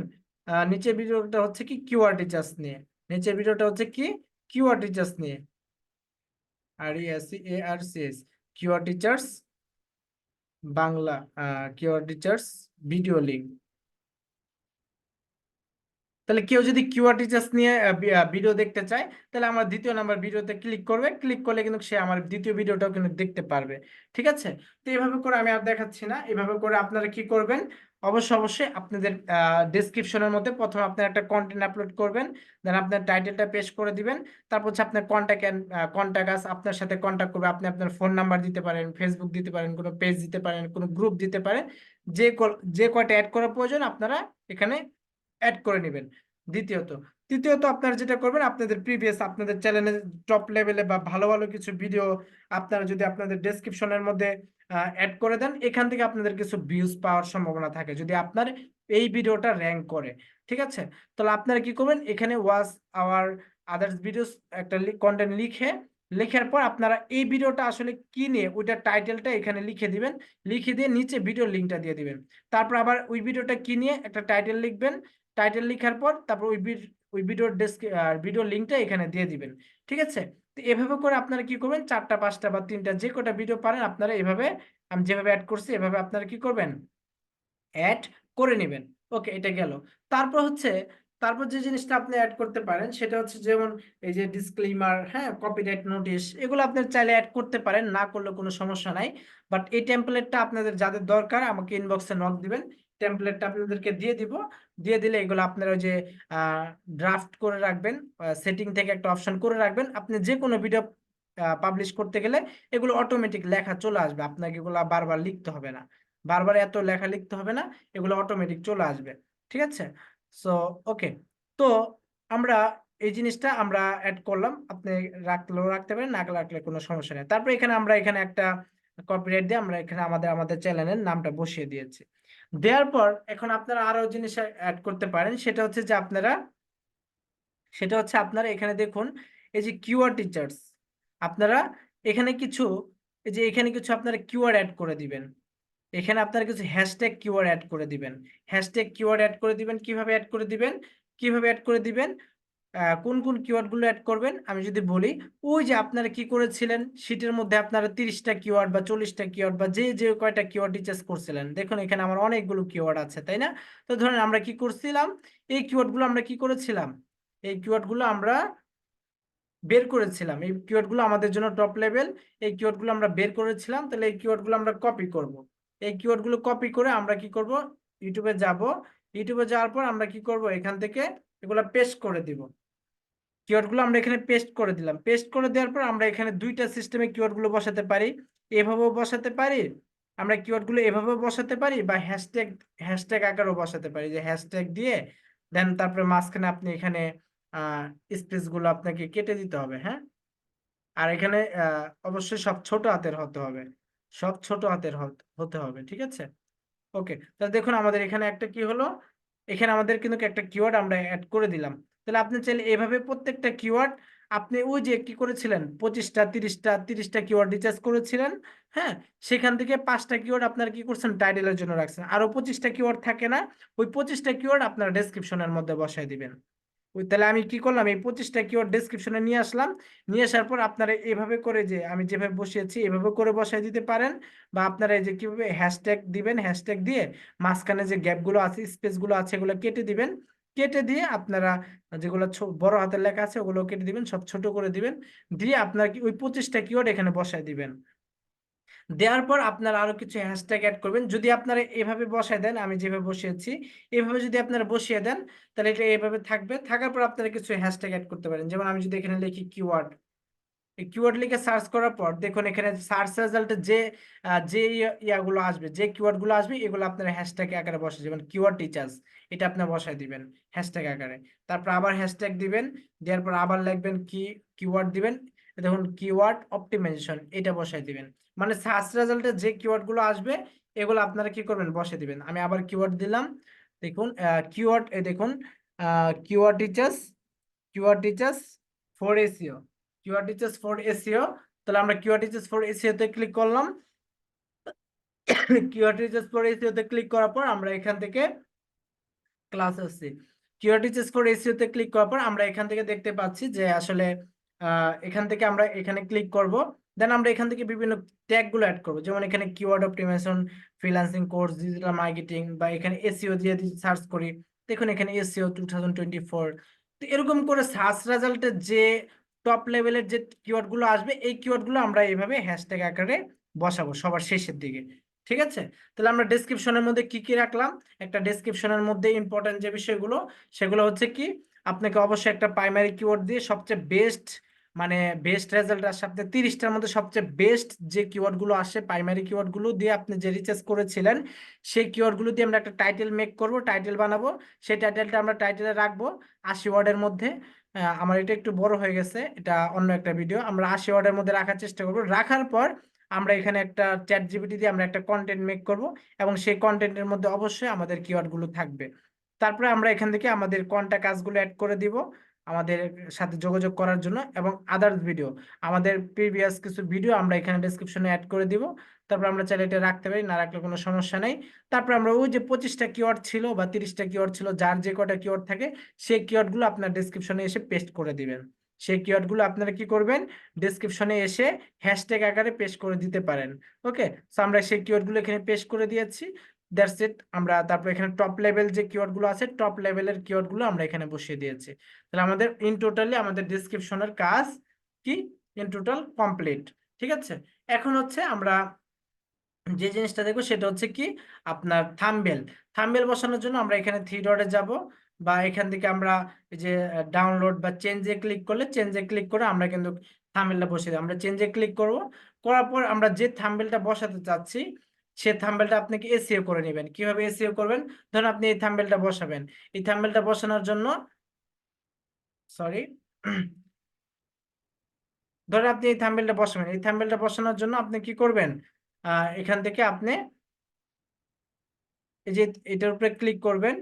[SPEAKER 1] নিচের ভিডিওটা হচ্ছে কি কিওয়ার্ড রিচার্জ নিয়ে, নিচের ভিডিওটা হচ্ছে কি কিওয়ার্ড রিচার্জ নিয়ে, RESEARCS, keyword recharge Bangla, keyword recharge video link. তাহলে কেউ যদি কিওয়ার্ড রিসার্চ নিয়ে ভিডিও দেখতে চায়, তাহলে আমার দ্বিতীয় নাম্বার ভিডিওতে ক্লিক করবে, ক্লিক করলে কিন্তু সে আমার দ্বিতীয় ভিডিওটাও কিন্তু দেখতে পারবে। ঠিক আছে, তো এইভাবে করে আমি আর দেখাচ্ছি না, এভাবে করে আপনারা কি করবেন, অবশ্যই আপনাদের ডেসক্রিপশনের মধ্যে প্রথমে আপনার একটা কন্টেন্ট আপলোড করবেন, দেন আপনার টাইটেলটা পেস্ট করে দিবেন, তারপর হচ্ছে আপনার কন্ট্যাক্ট আস আপনার সাথে কন্ট্যাক্ট করবে, আপনি আপনার ফোন নাম্বার দিতে পারেন, ফেসবুক দিতে পারেন, কোনো পেজ দিতে পারেন, কোনো গ্রুপ দিতে পারেন, যে কয়টা অ্যাড করার প্রয়োজন আপনারা এখানে অ্যাড করে নেবেন। তৃতীয়ত আপনারা যেটা করবেন, আপনাদের প্রিভিয়াস আপনাদের চ্যানেলে টপ লেভেলে বা ভালো ভালো কিছু ভিডিও আপনারা যদি আপনাদের ডেসক্রিপশনের মধ্যে অ্যাড করে দেন, এখান থেকে আপনাদের কিছু ভিউজ পাওয়ার সম্ভাবনা থাকে যদি আপনার এই ভিডিওটা র্যাঙ্ক করে। ঠিক আছে, তাহলে আপনারা কি করবেন, এখানে ওয়াচ আওয়ার আদার্স ভিডিওস একটা কন্টেন্ট লেখার পর আপনারা এই ভিডিওটা আসলে কি নিয়ে ওইটা টাইটেলটা এখানে লিখে দিবেন, লিখে দিয়ে নিচে ভিডিও লিঙ্কটা দিয়ে দিবেন। তারপর আবার ওই ভিডিওটা কি নিয়ে একটা টাইটেল লিখবেন, টাইটেল লেখার পর তারপর ওই ভিডিও লিঙ্কটা এখানে দিয়ে দিবেন। ঠিক আছে, তো এভাবে করে আপনারা কি করবেন, 4টা 5টা বা 3টা যে কটা ভিডিও পারেন আপনারা এভাবে, আমি যেভাবে অ্যাড করছি এভাবে আপনারা কি করবেন, অ্যাড করে নেবেন। ওকে, এটা গেল। তারপর হচ্ছে, তারপর যে জিনিসটা আপনি অ্যাড করতে পারেন সেটা হচ্ছে যেমন এই যে ডিসক্লেইমার, হ্যাঁ, কপিরাইট নোটিশ, এগুলো আপনি চাইলে অ্যাড করতে পারেন, না করলে কোনো সমস্যা নাই। বাট এই টেমপ্লেটটা আপনাদের যাদের দরকার আমাকে ইনবক্সে নক দিবেন, টেমপ্লেটটা আপনাদেরকে দিয়ে দিব, দিয়ে দিলে এগুলো আপনারা ওই যে ড্রাফট করে রাখবেন, সেটিং থেকে একটা অপশন করে রাখবেন, আপনি যে কোনো ভিডিও পাবলিশ করতে গেলে এগুলো অটোমেটিক লেখা চলে আসবে, আপনাকে এগুলো বারবার লিখতে হবে না, বারবার এত লেখা লিখতে হবে না, এগুলো অটোমেটিক চলে আসবে। ঠিক আছে, সো ওকে, তো আমরা এই জিনিসটা আমরা অ্যাড করলাম, আপনি রাখলেও রাখতে পারেন, না রাখলে কোনো সমস্যা নেই। তারপরে এখানে একটা কপিরাইট দিয়ে আমরা এখানে আমাদের চ্যানেলের নামটা বসিয়ে দিয়েছি। দেওয়ার পর এখন আপনারা আরো জিনিস অ্যাড করতে পারেন, সেটা হচ্ছে আপনারা এখানে দেখুন, এই যে কিওয়ার্ড টিচার্স, আপনারা এখানে কিছু, এই যে এখানে কিছু আপনারা কিওয়ার্ড অ্যাড করে দিবেন, এখানে আপনারা কিছু হ্যাশট্যাগ কিওয়ার্ড অ্যাড করে দিবেন। হ্যাশট্যাগ কিওয়ার্ড অ্যাড করে দিবেন, কিভাবে অ্যাড করে দিবেন, কোন কোন কিওয়ার্ড গুলো অ্যাড করবেন আমি যদি বলি, ওই যে আপনারা কি করেছিলেন শীটের মধ্যে আপনারা 30টা কিওয়ার্ড বা 40টা কিওয়ার্ড বা যে যে কয়টা কিওয়ার্ড রিচার্জ করছিলেন, দেখুন এখানে আমার অনেকগুলো কিওয়ার্ড আছে, তাই না? তো ধরেন আমরা কি করছিলাম, এই কিওয়ার্ড গুলো আমরা কি করেছিলাম, এই কিওয়ার্ড গুলো আমরা বের করেছিলাম, এই কিওয়ার্ড গুলো আমাদের জন্য টপ লেভেল, এই কিওয়ার্ড গুলো আমরা বের করেছিলাম, তাহলে এই কিওয়ার্ড গুলো আমরা কপি করব। এই কিওয়ার্ড গুলো কপি করে আমরা কি করব, ইউটিউবে যাব, ইউটিউবে যাওয়ার পর আমরা কি করব, এখান থেকে এগুলো পেস্ট করে দিব, কিওয়ার্ড গুলো আমরা এখানে পেস্ট করে দিলাম, পেস্ট করে দেওয়ার পর আমরা এখানে দুইটা সিস্টেমে কিওয়ার্ড গুলো বসাতে পারি, এভাবেও বসাতে পারি, আমরা কিওয়ার্ড গুলো এভাবেও বসাতে পারি, বা হ্যাশট্যাগ আকারেও বসাতে পারি, যে হ্যাশট্যাগ দিয়ে দেন তারপরে মাঝখানে আপনি এখানে স্পেস গুলো আপনাকে কেটে দিতে হবে, হ্যাঁ, আর এখানে অবশ্যই সব ছোট হাতের হতে হবে, সব ছোট হাতের হতে হবে। ঠিক আছে, ওকে, তাহলে দেখুন আমাদের এখানে একটা কি হলো, এখানে আমাদের কিন্তু একটা কিওয়ার্ড আমরা অ্যাড করে দিলাম। তাহলে আপনি চাইলে এভাবে প্রত্যেকটা কিওয়ার্ড, আপনি ওই যে কি করেছিলেন 25টা 30টা কিওয়ার্ড রিচার্জ করেছিলেন, হ্যাঁ, সেখান থেকে 5টা কিওয়ার্ড আপনারা কি করছেন টাইটেলের জন্য রাখছেন, আরো 25টা কিওয়ার্ড থাকে না, ওই 25টা কিওয়ার্ড আপনারা ডেসক্রিপশনের মধ্যে বসায় দিবেন। ওই তাহলে আমি কি করলাম, এই 25টা কিওয়ার্ড ডেসক্রিপশনে নিয়ে আসলাম, নিয়ে আসার পর আপনারা এভাবে করে, যে আমি যেভাবে বসিয়েছি এভাবে করে বসাই দিতে পারেন, বা আপনারা এই যে কিভাবে হ্যাশট্যাগ দিবেন, হ্যাশট্যাগ দিয়ে মাঝখানে যে গ্যাপগুলো আছে, স্পেসগুলো আছে, এগুলো কেটে দিবেন, কেটে দিয়ে আপনারা যেগুলো বড় হাতের লেখা আছে ওগুলো কেটে দিবেন, সব ছোট করে দিবেন, দিয়ে আপনার কি ওই 25টা কিওয়ার্ড এখানে বসাই দিবেন। দেওয়ার পর আপনারা আরো কিছু হ্যাশট্যাগ অ্যাড করবেন, যদি আপনারা এভাবে বসায় দেন, আমি যেভাবে বসিয়েছি এভাবে যদি আপনারা বসিয়ে দেন, তাহলে এটা এইভাবে থাকবে, থাকার পর আপনারা কিছু হ্যাশট্যাগ অ্যাড করতে পারেন, যেমন আমি যদি এখানে লিখি কিওয়ার্ড, এই কিওয়ার্ড লিখে সার্চ করার পর দেখুন এখানে সার্চ রেজাল্টে যে ইয়াগুলো আসবে, যে কিওয়ার্ড গুলো আসবে, এগুলো আপনার হ্যাশট্যাগ আকারে বসে যাবেন। কিওয়ার্ড টিচার্স এটা আপনি বসায় দিবেন হ্যাশট্যাগ আকারে। তারপর আবার হ্যাশট্যাগ দিবেন, দেওয়ার পর আবার লিখবেন কিওয়ার্ড দিবেন। দেখুন কিওয়ার্ড অপটিমাইজেশন এটা বসায় দিবেন। মানে সার্চ রেজাল্টে যে কিওয়ার্ড গুলো আসবে এগুলো আপনারা কি করবেন, বসে দিবেন। আমি আবার কিওয়ার্ড দিলাম, দেখুন কিওয়ার্ড, দেখুন keyword teachers, keyword teachers for SEO, keyword teachers for SEO. তাহলে আমরা কিওয়ার্ড টিচার্স ফর এসইও তে ক্লিক করলাম। কিওয়ার্ড টিচার্স ফর এসইও তে ক্লিক করার পর আমরা এখান থেকে ক্লাস আসছে, কিওয়ার্ড টিচার্স ফর এসইও তে ক্লিক করার পর আমরা এখান থেকে দেখতে পাচ্ছি যে আসলে এখান থেকে আমরা এখানে ক্লিক করব। দেন আমরা এখান থেকে বিভিন্ন ট্যাগ গুলো অ্যাড করব, যেমন এখানে keyword optimization, freelancing course, digital marketing, বা এখানে এসইও দিয়ে সার্চ করি। দেখুন এখানে এসইও 2024। তো এরকম করে সার্চ রেজাল্টে যে টপ লেভেলের যে কিওয়ার্ড গুলো আসবে এই কিওয়ার্ড গুলো আমরা এইভাবে হ্যাশট্যাগ আকারে বসাবো সবার শেষের দিকে। ঠিক আছে, তাহলে আমরা ডেসক্রিপশনের মধ্যে কি কি রাখলাম, একটা ডেসক্রিপশনের মধ্যে ইম্পর্টেন্ট যে বিষয়গুলো সেগুলো হচ্ছে কি, আপনাকে অবশ্যই একটা প্রাইমারি কিওয়ার্ড দিয়ে সবচেয়ে বেস্ট, মানে বেস্ট রেজাল্ট আসে আপনার 30টার মধ্যে সবচেয়ে বেস্ট যে কিওয়ার্ড গুলো আসে, প্রাইমারি কিওয়ার্ড গুলো দিয়ে আপনি যে রিসার্চ করেছিলেন সেই কিওয়ার্ড গুলো দিয়ে আমরা একটা টাইটেল মেক করব, টাইটেল বানাবো। সেই টাইটেলটা আমরা টাইটেলে রাখবো 80 ওয়ার্ডের মধ্যে। আমার এটা একটু বড় হয়ে গেছে, এটা অন্য একটা ভিডিও। আমরা 80 ওয়ার্ডের মধ্যে রাখার চেষ্টা করবো। রাখার পর আমরা এখানে একটা চ্যাট জিপিটি দিয়ে আমরা একটা কন্টেন্ট মেক করব, এবং সেই কন্টেন্টের মধ্যে অবশ্যই আমাদের কিওয়ার্ড গুলো থাকবে। তারপরে আমরা এখান থেকে আমাদের কন্টাক্ট কাজগুলো অ্যাড করে দিব আমাদের সাথে যোগাযোগ করার জন্য, এবং আদার্স ভিডিও, আমাদের প্রিভিয়াস কিছু ভিডিও আমরা এখানে ডেসক্রিপশনে অ্যাড করে দিব। তারপর আমরা চাইলে এটা রাখতে পারি, না রাখলে কোনো সমস্যা নেই। তারপর আমরা ওই যে 25টা কিওয়ার্ড ছিল বা 30টা কিওয়ার্ড ছিল, যার যে কটা কিওয়ার্ড থাকে সেই কিওয়ার্ডগুলো আপনার ডেসক্রিপশনে এসে পেস্ট করে দিবেন। সেই কিওয়ার্ডগুলো আপনারা কি করবেন, ডেসক্রিপশনে এসে হ্যাশট্যাগ আকারে পেস্ট করে দিতে পারেন। ওকে, সো আমরা সেই কিওয়ার্ডগুলো এখানে পেস্ট করে দিয়েছি। That's it. আমরা তারপর এখানে টপ লেভেল যে কিওয়ার্ডগুলো আছে টপ লেভেলের কিওয়ার্ডগুলো আমরা এখানে বসিয়ে দিয়েছি। তাহলে আমাদের ইন টোটালি আমাদের ডেসক্রিপশনের কাজ কি, ইন টোটাল কমপ্লিট। ঠিক আছে, এখন হচ্ছে আমরা যে জিনিসটা দেখবো সেটা হচ্ছে কি, আপনার থাম্বনেল। থাম্বনেল বসানোর জন্য আমরা এখানে থ্রি ডটে যাব, বা এখান থেকে আমরা এই যে ডাউনলোড বা চেঞ্জে ক্লিক করলে, চেঞ্জে ক্লিক করে আমরা কিন্তু থাম্বনেলটা বসিয়ে দিই। আমরা চেঞ্জে ক্লিক করব, করার পর আমরা যে থাম্বনেলটা বসাতে চাচ্ছি সে থাম্বনেলটা আপনাকে এসইও করে নেবেন। কিভাবে এসইও করবেন, ধরুন আপনি এই থাম্বনেলটা বসাবেন। এই থাম্বনেলটা বসানোর জন্য, সরি, ধরুন আপনি এই থাম্বনেলটা বসাবেন। এই থাম্বনেলটা বসানোর জন্য আপনি কি করবেন, এখান থেকে আপনি এই যে এটার উপরে ক্লিক করবেন।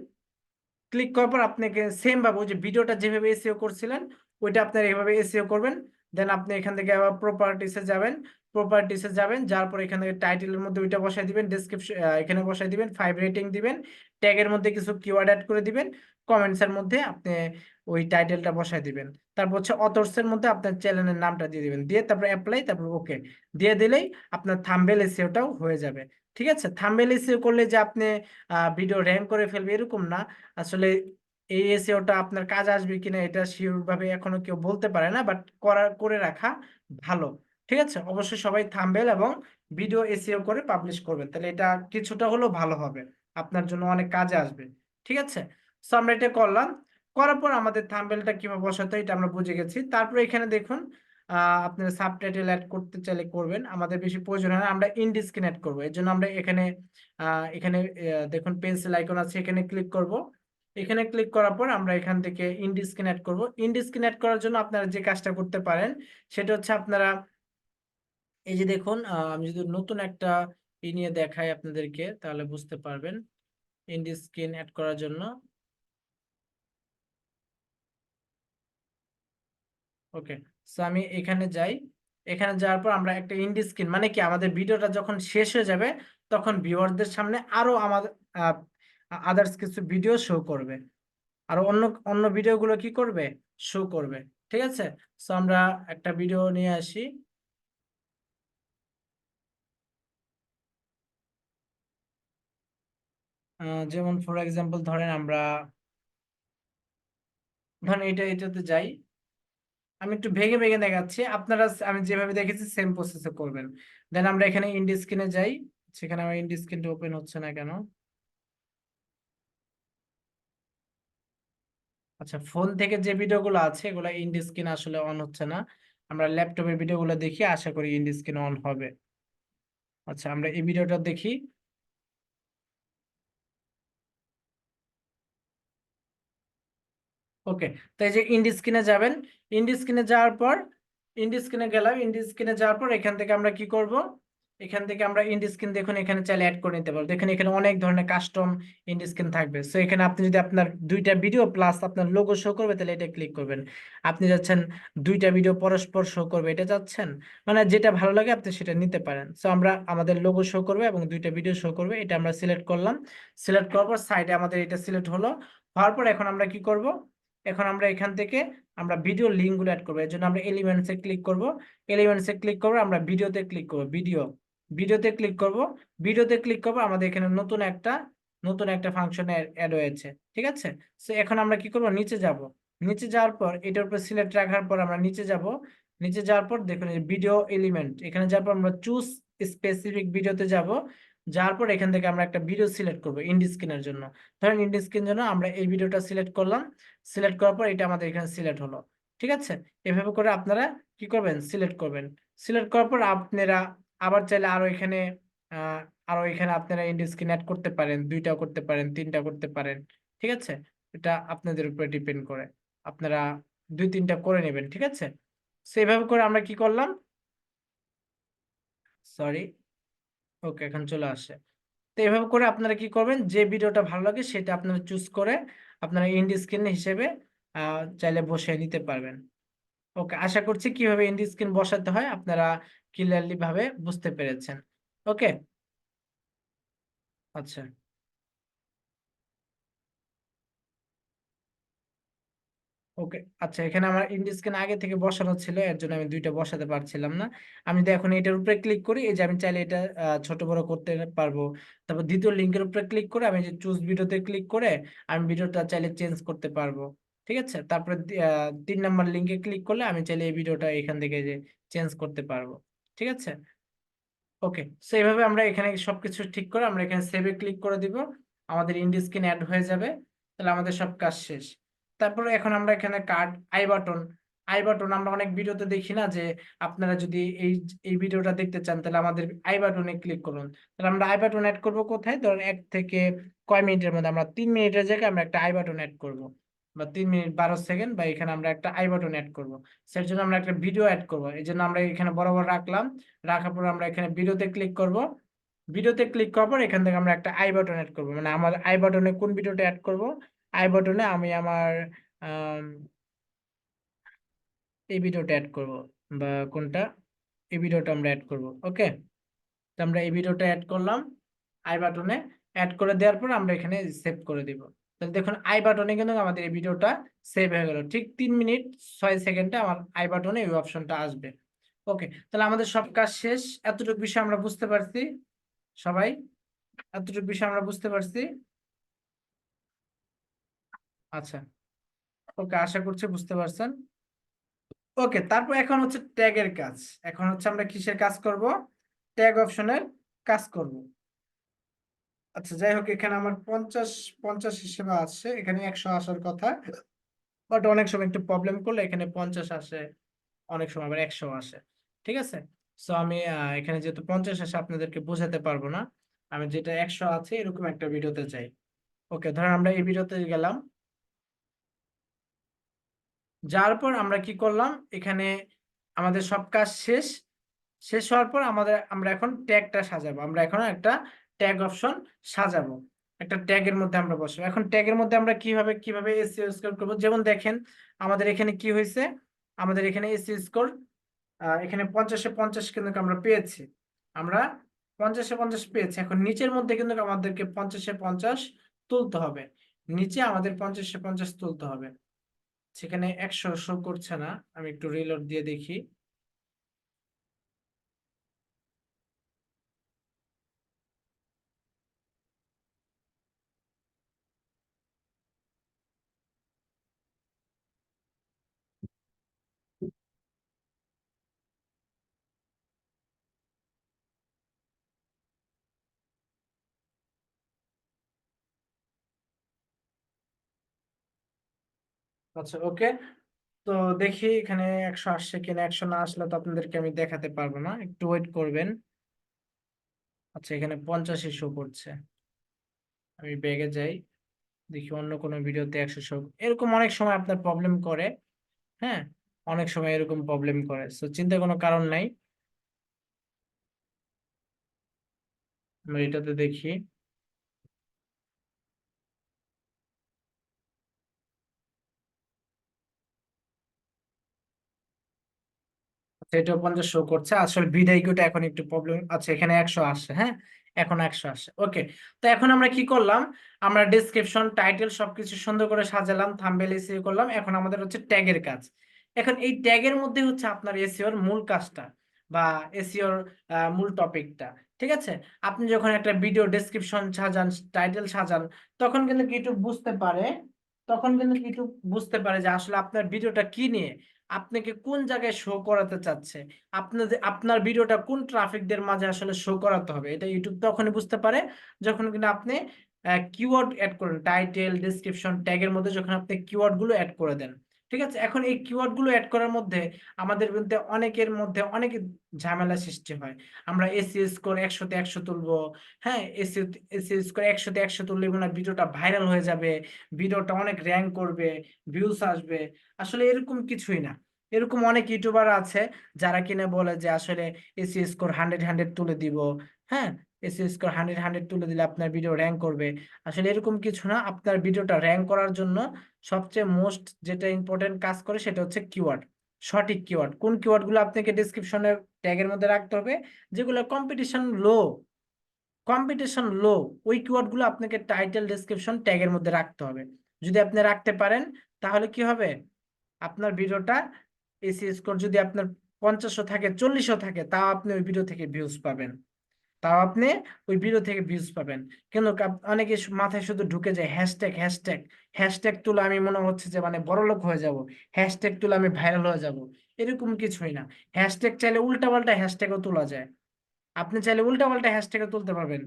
[SPEAKER 1] ক্লিক করার পর আপনাকে সেম ভাবে ওই যে ভিডিওটা যেভাবে এসইও করছিলেন ওইটা আপনারা এভাবে এসইও করবেন। দেন আপনি এখান থেকে আবার প্রপার্টিসে যাবেন, প্রপার্টিসে যাবেন, যার পর এখান থেকে টাইটেলের মধ্যে ওইটা বসাই দিবেন, ডেসক্রিপশন এখানে বসাই দিবেন, 5 রেটিং দিবেন, ট্যাগের মধ্যে কিছু কিওয়ার্ড অ্যাড করে দিবেন, কমেন্টস এর মধ্যে আপনি ওই টাইটেলটা বসাই দিবেন। তারপর হচ্ছে অথর্স এর মধ্যে আপনার চ্যানেলের নামটা দিয়ে দিবেন, দিয়ে তারপর অ্যাপ্লাই, তারপর ওকে দিয়ে দিলেই আপনার থাম্বনেল এসইওটাও হয়ে যাবে। ঠিক আছে, থাম্বনেল এসইও করলে যে আপনি ভিডিও র্যাঙ্ক করে ফেলবে এরকম না। আসলে এই এসইওটা আপনার কাজ আসবে কিনা এটা শিওর ভাবে এখনো কেউ বলতে পারে না, বাট করে রাখা ভালো। ঠিক আছে, অবশ্যই সবাই থাম্বনেল এবং ভিডিও এসইও করে পাবলিশ করবেন, তাহলে এটা কিছুটা হলেও ভালো হবে, আপনার জন্য অনেক কাজে আসবে। ঠিক আছে, সো আমরা এটা করলাম। করার পর আমাদের থাম্বনেলটা কিভাবে বসাতে হয় এটা আমরা বুঝে গেছি। তারপরে এখানে দেখুন আপনার সাবটাইটেল অ্যাড করতে চাইলে করবেন, আমাদের বেশি প্রয়োজন হয় না। আমরা ইন্ড স্ক্রিন অ্যাড করবো, এর জন্য আমরা এখানে এখানে দেখুন পেন্সিল আইকন আছে, এখানে ক্লিক করব। এখানে ক্লিক করার পর আমরা এখান থেকে ইন্ড স্ক্রিন অ্যাড করব। ইন্ড স্ক্রিন অ্যাড করার জন্য আপনারা যে কাজটা করতে পারেন সেটা হচ্ছে আপনারা এই যে দেখুন, আমি যদি নতুন একটা নিয়ে দেখাই আপনাদেরকে তাহলে বুঝতে পারবেন। ইন্ড স্ক্রিন অ্যাড করার জন্য, ওকে, সো আমি এখানে যাই। এখানে যাওয়ার পর আমরা একটা ইন্ড স্ক্রিন, মানে কি আমাদের ভিডিওটা যখন শেষ হয়ে যাবে তখন ভিউয়ারদের সামনে আরো আমাদের আদার্স কিছু ভিডিও শো করবে, আর অন্য অন্য ভিডিওগুলো কি করবে, শো করবে। ঠিক আছে, সো আমরা একটা ভিডিও নিয়ে আসি। যেমন ফর এক্সাম্পল ধরেন আমরা, ধরেন এটাতে যাই। আমি একটু ভেঙে ভেঙে দেখাচ্ছি, আপনারা আমি যেভাবে দেখেছি সেম প্রসেসে করবেন। দেন আমরা এখানে ইন্ড স্ক্রিনে যাই, সেখানে আমার ইন্ড স্ক্রিনটা ওপেন হচ্ছে না কেন। আচ্ছা, ফোন থেকে যে ভিডিওগুলো আছে এগুলো ইন্ড স্ক্রিন আসলে অন হচ্ছে না। আমরা ল্যাপটপের ভিডিওগুলো দেখি, আশা করি ইন্ড স্ক্রিন অন হবে। আচ্ছা, আমরা এই ভিডিওটা দেখি। ওকে, তো এই যে ইন্ড স্ক্রিনে যাবেন। ইন্ড স্ক্রিনে যাওয়ার পর, ইন্ড স্ক্রিনে গেলাম। ইন্ড স্ক্রিনে যাওয়ার পর এখান থেকে আমরা কি করব, এখান থেকে আমরা ইন্ড স্ক্রিন দেখুন এখানে চাইলে অ্যাড করে নিতে পারবো। দেখুন এখানে অনেক ধরনের কাস্টম ইন্ড স্ক্রিন থাকবে। সো এখানে আপনি যদি আপনার দুইটা ভিডিও প্লাস আপনার লোগো শো করবে, তাহলে এটা ক্লিক করবেন। আপনি যাচ্ছেন দুইটা ভিডিও পরস্পর শো করবে, এটা চাচ্ছেন, মানে যেটা ভালো লাগে আপনি সেটা নিতে পারেন। সো আমরা আমাদের লোগো শো করবে এবং দুইটা ভিডিও শো করবে, এটা আমরা সিলেক্ট করলাম। সিলেক্ট করার পর সাইডে আমাদের এটা সিলেক্ট হলো। হওয়ার পর এখন আমরা কি করব, এখন আমরা এখান থেকে আমরা ভিডিও লিঙ্ক গুলো অ্যাড করবো। এর জন্য আমরা এলিমেন্টসে ক্লিক করব। এলিমেন্টসে ক্লিক করবো, আমরা ভিডিওতে ক্লিক করব। ভিডিওতে ক্লিক করব। ভিডিওতে ক্লিক করব, আমাদের এখানে নতুন একটা ফাংশন অ্যাড হয়েছে। ঠিক আছে, সো এখন আমরা কি করব, নিচে যাব। নিচে যাওয়ার পর এটার উপর সিলেক্ট রাখার পর আমরা নিচে যাব। নিচে যাওয়ার পর দেখুন এই ভিডিও এলিমেন্ট, এখানে যাওয়ার পর আমরা চুজ স্পেসিফিক ভিডিওতে যাব। যাওয়ার পর এখান থেকে আমরা একটা ভিডিও সিলেক্ট করব ইন্ড স্ক্রিনের জন্য। ধরেন ইন্ড স্ক্রিনের জন্য আমরা এই ভিডিওটা সিলেক্ট করলাম। সিলেক্ট করার পর এটা আমাদের এখানে সিলেক্ট হলো। ঠিক আছে, এভাবে করে আপনারা কি করবেন, সিলেক্ট করবেন। সিলেক্ট করার পর আপনারা আবার চাইলে আহ আরো এখানে আপনারা ইন্ড স্ক্রিন অ্যাড করতে পারেন, দুইটা করতে পারেন, তিনটা করতে পারেন। ঠিক আছে, এটা আপনাদের উপরে ডিপেন্ড করে, আপনারা দুই তিনটা করে নেবেন। ঠিক আছে, সেভাবে করে আমরা কি করলাম, সরি, ওকে এখন চলে আসে। তো এভাবে করে আপনারা কি করবেন, যে ভিডিওটা ভালো লাগে সেটা আপনারা চুজ করে আপনারা ইন্ড স্ক্রিন হিসেবে চাইলে বসিয়ে নিতে পারবেন। ওকে, আশা করছি কিভাবে ইন্ড স্ক্রিন বসাতে হয় আপনারা ক্লিয়ারলি ভাবে বুঝতে পেরেছেন। ওকে, আচ্ছা, ওকে, আচ্ছা, এখানে আমার ইন্ড স্ক্রিন আগে থেকে বসানো ছিল, এর জন্য আমি দুইটা বসাতে পারছিলাম না। আমি যদি এখন এটার উপরে ক্লিক করি, এই যে আমি চাইলে এটা ছোট বড় করতে পারবো। তারপর দ্বিতীয় লিঙ্কের উপরে ক্লিক করে আমি যে চুজ ভিডিওতে ক্লিক করে আমি ভিডিওটা চাইলে চেঞ্জ করতে পারবো। ঠিক আছে, তারপরে 3 নম্বর লিঙ্কে ক্লিক করলে আমি চাইলে এই ভিডিওটা এখান থেকে যে চেঞ্জ করতে পারবো। ঠিক আছে, ওকে, সো এইভাবে আমরা এখানে সবকিছু ঠিক করে আমরা এখানে সেভে ক্লিক করে দিব। আমাদের ইন্ড স্ক্রিন অ্যাড হয়ে যাবে। তাহলে আমাদের সব কাজ শেষ। তারপরে এখন আমরা এখানে কার্ড, আই বাটন আমরা অনেক ভিডিওতে দেখি না যে আপনারা যদি এই এই ভিডিওটা দেখতে চান তাহলে আমাদের আই বাটনে ক্লিক করুন। তাহলে আমরা আই বাটন অ্যাড করবো কোথায়, ধরুন 1 থেকে কয় মিনিটের মধ্যে, আমরা 3 মিনিটের জায়গায় আমরা একটা আই বাটন অ্যাড করবো, বা 3 মিনিট 12 সেকেন্ড, বা এখানে আমরা একটা আই বাটন অ্যাড করবো। সেটার জন্য আমরা একটা ভিডিও অ্যাড করবো, এই জন্য আমরা এখানে বরাবর রাখলাম। রাখার পর আমরা এখানে ভিডিওতে ক্লিক করব। ভিডিওতে ক্লিক করার পর এখান থেকে আমরা একটা আই বাটন অ্যাড করব, মানে আমার আই বাটনে কোন ভিডিওটা অ্যাড করব, আই বাটনে আমি আমার আম, এই ভিডিওটা অ্যাড করব, বা কোনটা, এই ভিডিওটা আমরা অ্যাড করব। ওকে, তো আমরা এই ভিডিওটা অ্যাড করলাম আই বাটনে। অ্যাড করে দেওয়ার পর আমরা এখানে সেভ করে দিব। তাহলে দেখুন আই বাটনে কিন্তু আমাদের এই ভিডিওটা সেভ হয়ে গেল। ঠিক 3 মিনিট 6 সেকেন্ডে আমার আই বাটনে এই অপশনটা আসবে। ওকে, তাহলে আমাদের সব কাজ শেষ। এতটুকু বিষয় আমরা বুঝতে পারছি সবাই, এতটুকু বিষয় আমরা বুঝতে পারছি। আচ্ছা, ওকে, আশা করছি বুঝতে পারছেন। ওকে, তারপর এখন হচ্ছে ট্যাগের কাজ। এখন হচ্ছে আমরা কিসের কাজ করব, ট্যাগ অপশনের কাজ করব। আচ্ছা, যাই হোক, এখানে আমার 50 হিসেবে আসছে, এখানে 100 আসার কথা, বাট অনেক সময় একটু প্রবলেম করলে এখানে 50 আসে, অনেক সময় আবার 100 আসে। ঠিক আছে, সো আমি এখানে যেহেতু 50 আসে আপনাদেরকে বোঝাতে পারবো না, আমি যেটা 100 আছে এরকম একটা ভিডিওতে চাই। ওকে, ধরেন আমরা এই ভিডিওতে গেলাম। যার পর আমরা কি করলাম, এখানে আমাদের সব কাজ শেষ। শেষ হওয়ার পর আমরা এখন ট্যাগটা সাজাবো। আমরা এখন একটা ট্যাগ অপশন সাজাবো, একটা ট্যাগের মধ্যে আমরা বসবো। এখন ট্যাগের মধ্যে আমরা কিভাবে এসইও স্কোর করবো, যেমন দেখেন আমাদের এখানে কি হয়েছে, আমাদের এখানে এসইও স্কোর এখানে 50-এ 50 কিন্তু আমরা পেয়েছি। আমরা 50-এ 50 পেয়েছি। এখন নিচের মধ্যে কিন্তু আমাদেরকে 50-এ 50 তুলতে হবে। নিচে আমাদের 50-এ 50 তুলতে হবে। সেখানে 100 শো করছে না, আমি একটু রিলোড দিয়ে দেখি। আচ্ছা, ওকে, তো দেখি এখানে 100 আসছে কিনা। 100 না আসলে তো আপনাদেরকে আমি দেখাতে পারবো না, একটু ওয়েট করবেন। আচ্ছা, এখানে 85 শো করছে। আমি ব্যাগে যাই, দেখি অন্য কোনো ভিডিওতে 100 শো। এরকম অনেক সময় আপনার প্রবলেম করে। হ্যাঁ, অনেক সময় এরকম প্রবলেম করে, তো চিন্তার কোনো কারণ নাই। আমরা এটাতে দেখি। আচ্ছা, এটাও 50 শো করছে। আসলে ভিডিওটা এখন একটু প্রবলেম। আচ্ছা, এখানে 100 আসছে। হ্যাঁ, এখন 100 আসছে। ওকে, তো এখন আমরা কি করলাম? আমরা ডেসক্রিপশন, টাইটেল সবকিছু সুন্দর করে সাজালাম, থাম্বনেল এসিও করলাম। এখন আমাদের হচ্ছে ট্যাগের কাজ। এখন এই ট্যাগের মধ্যে হচ্ছে আপনার এসইওর মূল কাজটা, বা এসইওর মূল টপিকটা। ঠিক আছে? আপনি যখন একটা ভিডিও ডেসক্রিপশন সাজান, টাইটেল সাজান, তখন কিন্তু ইউটিউব বুঝতে পারে, যে আসলে আপনার ভিডিওটা কি নিয়ে, আপনাকে কোন জায়গায় শো করাতে চাচ্ছে, আপনার ভিডিওটা কোন ট্রাফিকদের মাঝে আসলে শো করাতে হবে। এটা ইউটিউব তখনই বুঝতে পারে যখন কিনা আপনি কিওয়ার্ড অ্যাড করেন, টাইটেল, ডেসক্রিপশন, ট্যাগের মধ্যে যখন আপনি কিওয়ার্ড গুলো অ্যাড করে দেন। ঠিক আছে? এখন এই কিওয়ার্ড গুলো অ্যাড করার মধ্যে আমাদের মধ্যে অনেক ঝামেলা সৃষ্টি হয়। আমরা এসইও স্কোর 100-তে 100 তুলবো। হ্যাঁ, এসইও স্কোর 100-তে 100 তুললে মানে ভিডিওটা ভাইরাল হয়ে যাবে, ভিডিওটা অনেক র্যাঙ্ক করবে, ভিউজ আসবে। আসলে এরকম কিছুই না। এরকম অনেক ইউটিউবার আছে যারা কিনা বলে যে আসলে এসইও স্কোর 100-100 তুলে দিব। হ্যাঁ, এসইও স্কোর 100-100 তুলে দিলে আপনার ভিডিও র্যাঙ্ক করবে। আসলে এরকম কিছু না। আপনার ভিডিওটা র্যাঙ্ক করার জন্য সবচেয়ে মোস্ট যেটা ইম্পর্টেন্ট কাজ করে সেটা হচ্ছে কিওয়ার্ড। সঠিক কিওয়ার্ড, কোন কিওয়ার্ড গুলো আপনাকে ডিসক্রিপশনের ট্যাগের মধ্যে রাখতে হবে, যেগুলো কম্পিটিশন লো, ওই কিওয়ার্ড গুলো আপনাকে টাইটেল, ডেসক্রিপশন, ট্যাগের মধ্যে রাখতে হবে। যদি আপনি রাখতে পারেন, তাহলে কি হবে? আপনার ভিডিওটা এসি স্কোর যদি আপনার 50ও থাকে, 40ও থাকে, তাও আপনি ওই ভিডিও থেকে ভিউজ পাবেন। কিন্তু অনেকে মাথায় শুধু ঢুকে যায় হ্যাশট্যাগ হ্যাশট্যাগ হ্যাশট্যাগ তুলে আমি মনে হচ্ছে যে মানে বড়লোক হয়ে যাব, হ্যাশট্যাগ তুলে আমি ভাইরাল হয়ে যাব। এরকম কিছুই না। হ্যাশট্যাগ চাইলে উল্টাপাল্টা হ্যাশট্যাগও তোলা যায়। আপনি চাইলে উল্টাপাল্টা হ্যাশট্যাগও তুলতে পারবেন।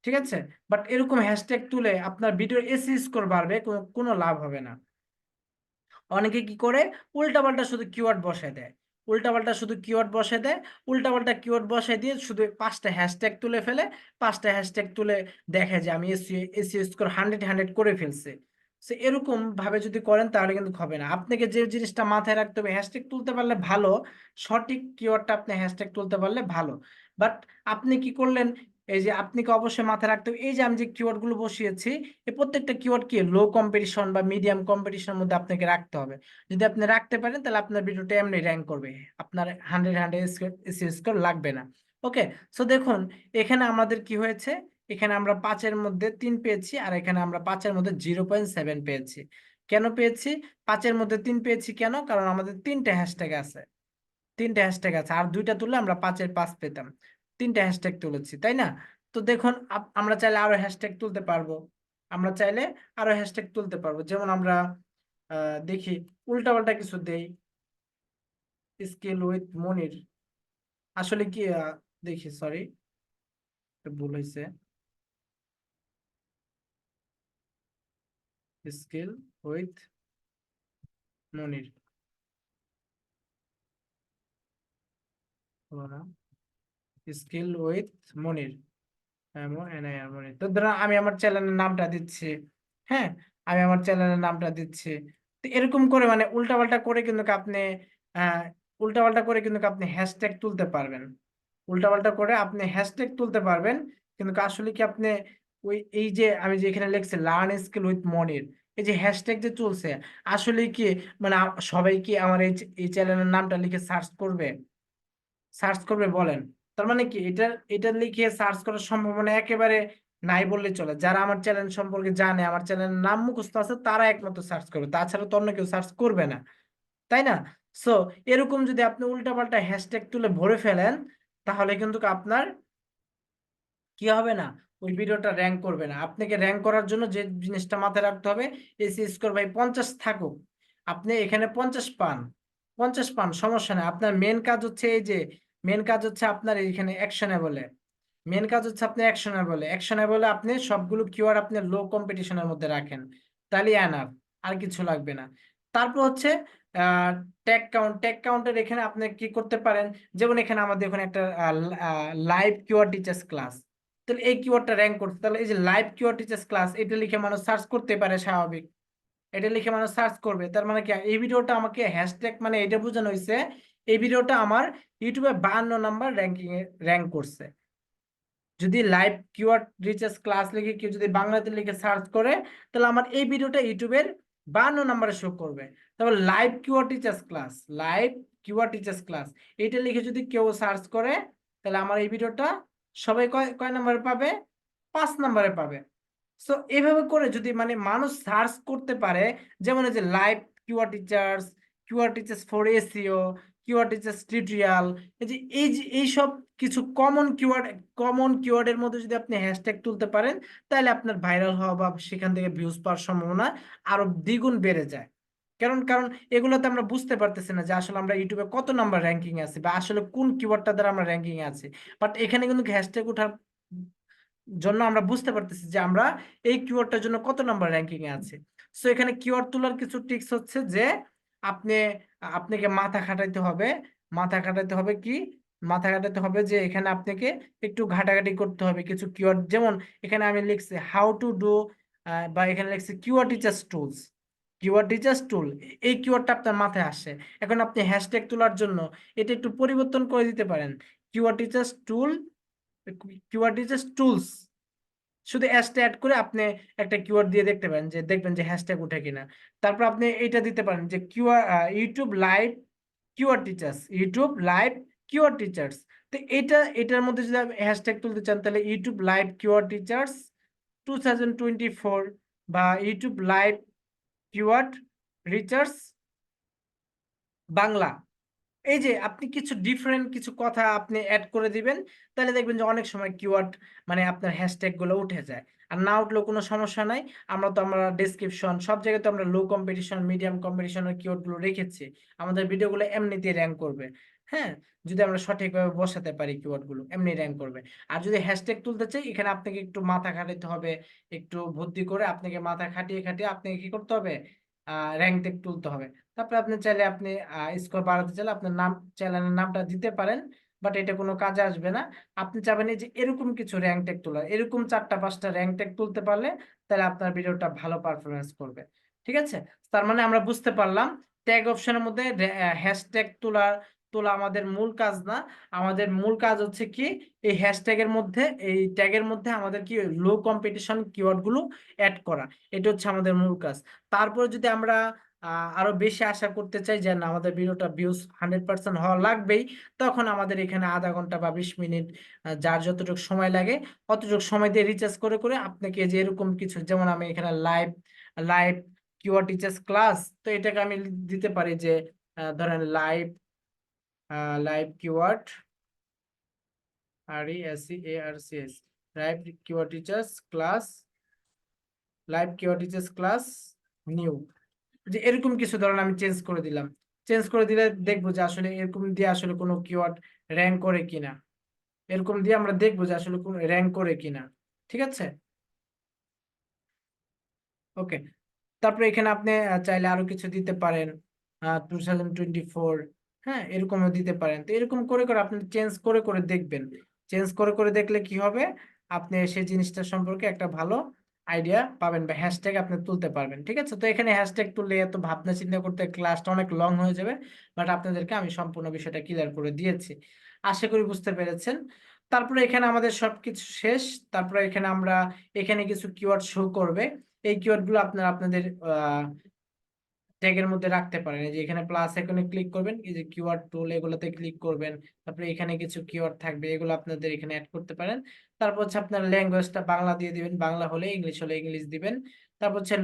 [SPEAKER 1] ঠিক আছে? বাট এরকম হ্যাশট্যাগ তুলে আপনার ভিডিওর এসি স্কোর বাড়বে, কোনো লাভ হবে না। অনেকে কি করে? উল্টাপাল্টা শুধু কিওয়ার্ড বসায় দেয়, উল্টাপাল্টা শুধু কিওয়ার্ড বসায় দেয় উল্টাপাল্টা কিওয়ার্ড বসায় দিয়ে শুধু 5টা হ্যাশট্যাগ তুলে ফেলে। 5টা হ্যাশট্যাগ তুলে দেখে যে আমি এসইও স্কোর 100-100 করে ফেলছে। সো এরকম ভাবে যদি করেন তাহলে কিন্তু হবে না। আপনাকে যে জিনিসটা মাথায় রাখতে হবে, হ্যাশট্যাগ তুলতে পারলে ভালো, সঠিক কিওয়ার্ডটা আপনি হ্যাশট্যাগ তুলতে পারলে ভালো। বাট আপনি কি করলেন? এই যে আপনাকে অবশ্যই মাথায় রাখতে হবে, এই যে আমি যে কিওয়ার্ড গুলো বসিয়েছি, এই প্রত্যেকটা কিওয়ার্ড কি লো কম্পিটিশন বা মিডিয়াম কম্পিটিশনের মধ্যে আপনাকে রাখতে হবে। যদি আপনি রাখতে পারেন তাহলে আপনার ভিডিওটা এমনি র্যাঙ্ক করবে, আপনার 100-100 এসইও স্কোর লাগবে না। ওকে, সো দেখুন, এখানে আমাদের কি হয়েছে? এখানে আমরা 5-এর মধ্যে 3 পেয়েছি, আর এখানে আমরা 5-এর মধ্যে 0.7 পেয়েছি। কেন পেয়েছি? 5-এর মধ্যে 3 পেয়েছি কেন? কারণ আমাদের 3টে হ্যাশট্যাগ আছে, আর 2টা তুললে আমরা 5-এর 5 পেতাম। 3টে হ্যাশট্যাগ তুলেছি, তাই না? তো দেখুন, আমরা চাইলে আরো হ্যাশট্যাগ তুলতে পারবো। আমরা চাইলে আরো হ্যাশট্যাগ তুলতে পারবো, যেমন আমরা দেখি, উল্টাপাল্টা কিছু দেই। স্কিল উইথ মনির, আসলে কি দেখি, সরি, ভুল হয়েছে। Skill with Monir, skill with Monir, Monir. তো ধরো আমি আমার চ্যানেলের নামটা দিচ্ছি। হ্যাঁ, আমি আমার চ্যানেলের নামটা দিচ্ছি। তো এরকম করে মানে উল্টাপাল্টা করে কিন্তু আপনি আহ উল্টাপাল্টা করে কিন্তু আপনি হ্যাশট্যাগ তুলতে পারবেন। উল্টাপাল্টা করে আপনি হ্যাশট্যাগ তুলতে পারবেন, কিন্তু আসলে কি আপনি ওই, এই যে আমি যে এখানে লিখছি লার্ন স্কিল উইথ মনির, এই যে হ্যাশট্যাগ যে চলছে, আসলে কি মানে সবাই কি আমার এই চ্যানেলের নামটা লিখে সার্চ করবে বলেন? তার মানে কি এটা এটা লিখে সার্চ করার সম্ভাবনা একেবারে নাই বললেই চলে। যারা আমার চ্যানেল সম্পর্কে জানে, আমার চ্যানেলের নাম মুখস্থ আছে, তারা একমাত্র সার্চ করবে, তাছাড়া তো অন্য কেউ সার্চ করবে না, তাই না? সো এরকম যদি আপনি উল্টাপাল্টা হ্যাশট্যাগ তুলে ভরে ফেলেন, তাহলে কিন্তু আপনার কি হবে না, ওই ভিডিওটা র্যাঙ্ক করবে না। আপনাকে র্যাঙ্ক করার জন্য যে জিনিসটা মাথায় রাখতে হবে, এসি স্কোর ভাই 50 থাকুক, আপনি এখানে 50 পান, 50 পান, সমস্যা নেই। আপনার মেন কাজ হচ্ছে এই যে, মেন কাজ হচ্ছে আপনার এইখানে অ্যাকশনেবলে, মেন কাজ হচ্ছে আপনি অ্যাকশনেবলে আপনি সবগুলো কিওয়ার্ড আপনি লো কম্পিটিশনের মধ্যে রাখেন, তাহলে এনাফ, আর কিছু লাগবে না। তারপর হচ্ছে ট্যাগ কাউন্টের এখানে আপনি কি করতে পারেন, যেমন এখানে আমাদের ওখানে একটা লাইভ কিওয়ার্ড টিচার্স ক্লাস, তাহলে এই কিওয়ার্ডটা র্যাঙ্ক করতে, তাহলে এই যে লাইভ কিওয়ার্ড টিচার্স ক্লাস এটা লিখে মানুষ সার্চ করতে পারে, স্বাভাবিক এটা লিখে মানুষ সার্চ করবে, তার মানে কি এই ভিডিওটা আমাকে হ্যাশট্যাগ মানে এটা বোঝানো হয়েছে এই ভিডিওটা আমার ইউটিউবে 52 নাম্বার র্যাঙ্কিং এ র্যাঙ্ক করছে। যদি লাইভ কিওয়ার্ড রিচার্জ ক্লাস লিখে কেউ যদি বাংলাতে লিখে সার্চ করে, তাহলে আমার এই ভিডিওটা ইউটিউবের 52 নম্বরে শো করবে। তারপর live keyword teachers class, live keyword teachers class এটা লিখে যদি কেউ সার্চ করে, তাহলে আমার এই ভিডিওটা সবাই কয় কয় নম্বরে পাবে, 5 নম্বরে পাবে। সো এইভাবে করে যদি মানে মানুষ সার্চ করতে পারে, যেমন এই যে live keyword teachers for SEO, keyword teachers tutorial, এই যে এইসব কিছু কমন কিওয়ার্ডের মধ্যে যদি আপনি হ্যাশট্যাগ তুলতে পারেন, তাহলে আপনার ভাইরাল হওয়া বা সেখান থেকে ভিউজ পাওয়ার সম্ভাবনা আরো দ্বিগুণ বেড়ে যায়। কারণ কারণ এগুলোতে আমরা বুঝতে পারতেছি না যে আসলে আমরা ইউটিউবে কত নাম্বার র্যাঙ্কিং আছে বা আসলে কোন কিওয়ার্ডটা দ্বারা আমরা র্যাঙ্কিং আছে, বাট এখানে কিন্তু হ্যাশট্যাগ ওঠার জন্য আমরা বুঝতে পারতেছি যে আমরা এই কিওয়ার্ডটার জন্য কত নাম্বার র্যাঙ্কিং এ আছে। সো এখানে কিওয়ার্ড তোলার কিছু ট্রিক্স হচ্ছে যে আপনি আপনাকে মাথা খাটাইতে হবে কি, মাথা খাটাতে হবে যে এখানে আপনাকে একটু ঘাটাঘাটি করতে হবে কিছু কিওয়ার্ড, যেমন এখানে আমি লিখছি হাউ টু ডু, বা এখানে লিখছি কিওয়ার্ড টিচার্স টুল, এই কিওয়ার্ডটা আপনার মাথায় আসে। এখন আপনি হ্যাশট্যাগ তোলার জন্য এটা একটু পরিবর্তন করে দিতে পারেন, কিওয়ার্ড টিচার্স টুল, কিওয়ার্ড টিচার্স টুলস, শুধু হ্যাশট্যাগ অ্যাড করে আপনি একটা কিওয়ার্ড দিয়ে দেখতে পারেন যে দেখবেন যে হ্যাশট্যাগ উঠে কিনা। তারপর আপনি এইটা দিতে পারেন যে ইউটিউব লাইভ কিওয়ার্ড টিচার্স। তো এটার মধ্যে যদি আপনি হ্যাশট্যাগ তুলতে চান, তাহলে ইউটিউব লাইভ কিওয়ার্ড টিচার্স 2024, বা YouTube live keyword Richards Bangla. এই যে আপনি কিছু ডিফারেন্ট কিছু কথা আপনি অ্যাড করে দিবেন, তাহলে দেখবেন যে অনেক সময় কিওয়ার্ড মানে আপনার হ্যাশট্যাগ গুলো উঠে যায়। আর না উঠলেও কোনো সমস্যা নাই, আমরা ডেসক্রিপশন সব জায়গায় তো আমরা লো কম্পিটিশন মিডিয়াম কম্পিটিশনের কিওয়ার্ড গুলো রেখেছি, আমাদের ভিডিওগুলো এমনিতেই র্যাঙ্ক করবে। হ্যাঁ, যদি আমরা সঠিকভাবে বসাতে পারি কিওয়ার্ড গুলো এমনি র্যাঙ্ক করবে। আর যদি হ্যাশট্যাগ তুলতে চাই, এখানে আপনাকে একটু মাথা খাটাতে হবে, একটু বুদ্ধি করে আপনাকে মাথা খাটিয়ে খাটিয়ে আপনাকে কি করতে হবে, র্যাঙ্ক ট্যাগ তুলতে হবে। তারপরে আপনি চাইলে আপনি স্কোর বাড়াতে চাইলে আপনার নাম, চ্যানেলের নামটা দিতে পারেন, বাট এটা কোনো কাজে আসবে না। আপনি চাবেন এই যে এরকম কিছু র্যাঙ্ক ট্যাগ তোলা, এরকম 4টা 5টা র্যাঙ্ক ট্যাগ তুলতে পারলে তাহলে আপনার ভিডিওটা ভালো পারফরমেন্স করবে। ঠিক আছে, তার মানে আমরা বুঝতে পারলাম ট্যাগ অপশনের মধ্যে হ্যাশট্যাগ তোলা আমাদের মূল কাজ না। আমাদের মূল কাজ হচ্ছে কি, এই হ্যাশট্যাগের মধ্যে, এই ট্যাগের মধ্যে আমাদের কি লো কম্পিটিশন কিওয়ার্ড গুলো অ্যাড করা, এটা হচ্ছে আমাদের মূল কাজ। তারপরে যদি আমরা আরো বেশি আশা করতে চাই যে না আমাদের ভিডিওটা ভিউজ 100% হওয়া লাগবেই, তখন আমাদের এখানে আধা ঘন্টা বা 20 মিনিট, যার যতটুকু সময় লাগে অতটুকু সময় দিয়ে রিচার্জ করে করে আপনাকে যে এরকম কিছু, যেমন আমি এখানে live live keyword teachers class, তো এটাকে আমি দিতে পারি যে ধরেন live live keyword RESEARCS, live keyword teachers class, new, যে এরকম কিছু ধরেন আমি চেঞ্জ করে দিলাম। চেঞ্জ করে দিলে দেখবো যে আসলে এরকম দিয়ে আসলে কোনো কিওয়ার্ড র্যাঙ্ক করে কিনা, এরকম দিয়ে আমরা দেখবো যে আসলে কোন র্যাঙ্ক করে কিনা। ঠিক আছে, ওকে। তারপরে এখানে আপনি চাইলে আরো কিছু দিতে পারেন, 2024, হ্যাঁ এরকমও দিতে পারেন। তো এরকম করে করে আপনি চেঞ্জ করে করে দেখবেন, চেঞ্জ করে করে দেখলে কি হবে, আপনি সেই জিনিসটা সম্পর্কে একটা ভালো আইডিয়া পাবেন বা হ্যাশট্যাগ আপনি তুলতে পারবেন। ঠিক আছে, তো এখানে হ্যাশট্যাগ তুললে এত ভাবনা চিন্তা করতে ক্লাসটা অনেক লং হয়ে যাবে, বাট আপনাদেরকে আমি সম্পূর্ণ বিষয়টা ক্লিয়ার করে দিয়েছি, আশা করি বুঝতে পেরেছেন। তারপরে এখানে আমাদের সবকিছু শেষ। তারপরে এখানে আমরা এখানে কিছু কিওয়ার্ড শো করবে, এই কিওয়ার্ড গুলো আপনারা আপনাদের ট্যাগের মধ্যে রাখতে পারেন। এই যে এখানে প্লাস আইকনে ক্লিক করবেন, এই যে কিওয়ার্ড টুল এগুলোতে ক্লিক করবেন, তারপরে এখানে কিছু কিওয়ার্ড থাকবে, এগুলো আপনাদের এখানে অ্যাড করতে পারেন। তারপর হচ্ছে আপনার ল্যাঙ্গুয়েজটা বাংলা দিয়ে দিবেন, বাংলা হলে ইংলিশ দিবেন। তারপর হচ্ছে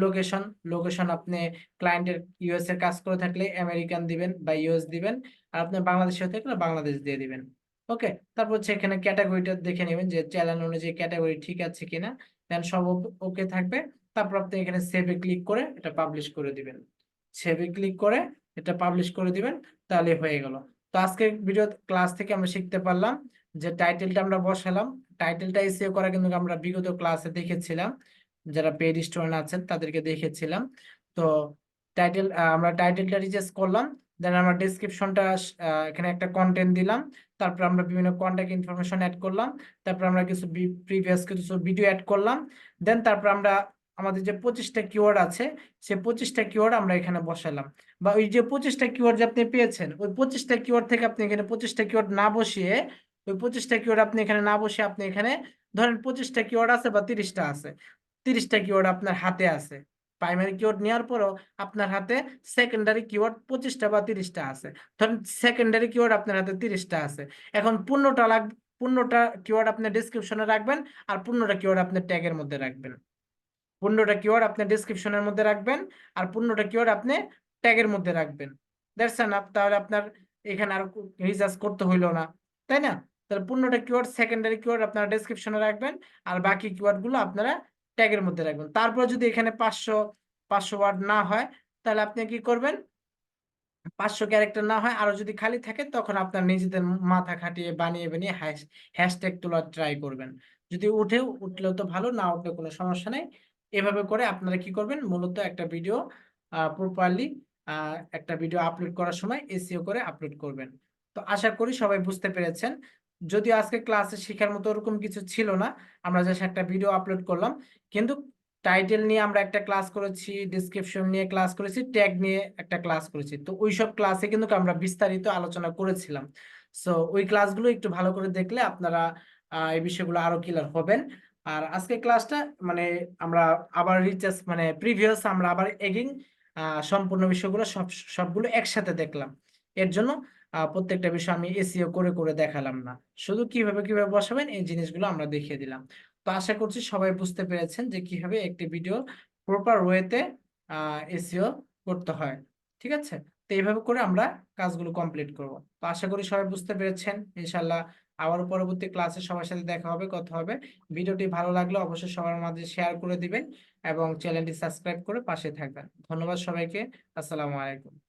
[SPEAKER 1] লোকেশন আপনি ক্লায়েন্টের ইউএস এর কাজ করে থাকলে আমেরিকান দিবেন বা ইউএস দিবেন, আর আপনি বাংলাদেশে হয়ে থাকলে বাংলাদেশ দিয়ে দিবেন। ওকে, তারপর হচ্ছে এখানে ক্যাটাগরিটা দেখে নেবেন যে চ্যানেল অনুযায়ী ক্যাটাগরি ঠিক আছে কিনা, দেন সব ওকে থাকবে। তারপর আপনি এখানে সেভে ক্লিক করে এটা পাবলিশ করে দিবেন, সেভে ক্লিক করে এটা পাবলিশ করে দিবেন, তাহলে হয়ে গেল। তো আজকের ভিডিও ক্লাস থেকে আমরা শিখতে পারলাম যে টাইটেলটা আমরা বসালাম, টাইটেলটা এসইও করা কিন্তু আমরা বিগত ক্লাসে দেখেছিলাম, যারা পেইড স্টুডেন্ট আছেন তাদেরকে দেখেছিলাম। তো আমরা টাইটেলটা রিচার্জ করলাম, দেন আমরা ডেসক্রিপশনটা এখানে একটা কন্টেন্ট দিলাম, তারপর আমরা বিভিন্ন কন্ট্যাক্ট ইনফরমেশন অ্যাড করলাম, তারপর আমরা কিছু প্রিভিয়াস কিছু ভিডিও অ্যাড করলাম, দেন তারপর আমরা আমাদের যে 25টা কিওয়ার্ড আছে সেই 25টা কিওয়ার্ড আমরা এখানে বসালাম। বা ওই যে 25টা কিওয়ার্ড যে আপনি পেয়েছেন ওই 25টা কিওয়ার্ড থেকে আপনি এখানে 25টা কিওয়ার্ড না বসিয়ে, ওই 25টা কিওয়ার্ড আপনি এখানে না বসিয়ে আপনি এখানে ধরেন 25টা কিওয়ার্ড আছে বা 30টা আছে, 30টা কিওয়ার্ড আপনার হাতে আছে, প্রাইমারি কিওয়ার্ড নেওয়ার পরও আপনার হাতে সেকেন্ডারি কিওয়ার্ড 25টা বা 30টা আছে। ধরেন সেকেন্ডারি কিওয়ার্ড আপনার হাতে 30টা আছে, এখন 15টা কিওয়ার্ড আপনি ডেসক্রিপশনে রাখবেন, আর 15টা কিওয়ার্ড আপনি ট্যাগের মধ্যে রাখবেন। 15টা কিওয়ার্ড আপনি ডেসক্রিপশনের মধ্যে রাখবেন, আর 15টা কিওয়ার্ড আপনি ট্যাগের মধ্যে রাখবেন। দ্যাটস এনাফ, তাহলে আপনার এখানে আর রিসার্চ করতে হইলো না, তাই না? তাহলে 15টা কিওয়ার্ড সেকেন্ডারি কিওয়ার্ড আপনারা ডেসক্রিপশনে রাখবেন, আর বাকি কিওয়ার্ড গুলো আপনারা ট্যাগের মধ্যে রাখবেন। তারপর যদি এখানে 500 ওয়ার্ড না হয়, তাহলে আপনি কি করবেন, 500 ক্যারেক্টার না হয় আরো যদি খালি থাকে, তখন আপনার নিজেদের মাথা খাটিয়ে বানিয়ে বানিয়ে হ্যাশট্যাগ তোলার ট্রাই করবেন। যদি উঠলেও তো ভালো, না উঠলে কোনো সমস্যা নেই। এভাবে করে আপনারা কি করবেন, মূলত একটা ভিডিও প্রপারলি একটা ভিডিও আপলোড করার সময় এসইও করে আপলোড করবেন। তো আশা করি সবাই বুঝতে পেরেছেন। যদিও আজকে ক্লাসে শেখার মতো ওরকম কিছু ছিল না, আমরা জাস্ট একটা ভিডিও আপলোড করলাম, কিন্তু টাইটেল নিয়ে আমরা একটা ক্লাস করেছি, ডিসক্রিপশন নিয়ে ক্লাস করেছি, ট্যাগ নিয়ে একটা ক্লাস করেছি। তো ওইসব ক্লাসে কিন্তু আমরা বিস্তারিত আলোচনা করেছিলাম। সো ওই ক্লাসগুলো একটু ভালো করে দেখলে আপনারা এই বিষয়গুলো আরো ক্লিয়ার হবেন। আর আজকে ক্লাসটা মানে আমরা আবার রিচার্জ মানে প্রিভিয়াস আমরা আবার এগিং সম্পূর্ণ বিষয়গুলো সবগুলো একসাথে দেখলাম। এর জন্য প্রত্যেকটা বিষয় আমি এসইও করে করে দেখালাম না, শুধু কিভাবে কিভাবে বসাবেন এই জিনিসগুলো আমরা দেখিয়ে দিলাম। তো আশা করছি সবাই বুঝতে পেরেছেন যে কিভাবে একটি ভিডিও প্রপার ওয়েতে এসইও করতে হয়। ঠিক আছে? তো এইভাবে করে আমরা কাজগুলো কমপ্লিট করব। তো আশা করি সবাই বুঝতে পেরেছেন। ইনশাল্লাহ আবার পরবর্তী ক্লাসে সবার সাথে দেখা হবে, কথা হবে। ভিডিওটি ভালো লাগলে অবশ্যই সবার মাঝে শেয়ার করে দিবেন এবং চ্যানেলটি সাবস্ক্রাইব করে পাশে থাকবেন। ধন্যবাদ সবাইকে। আসসালামু আলাইকুম।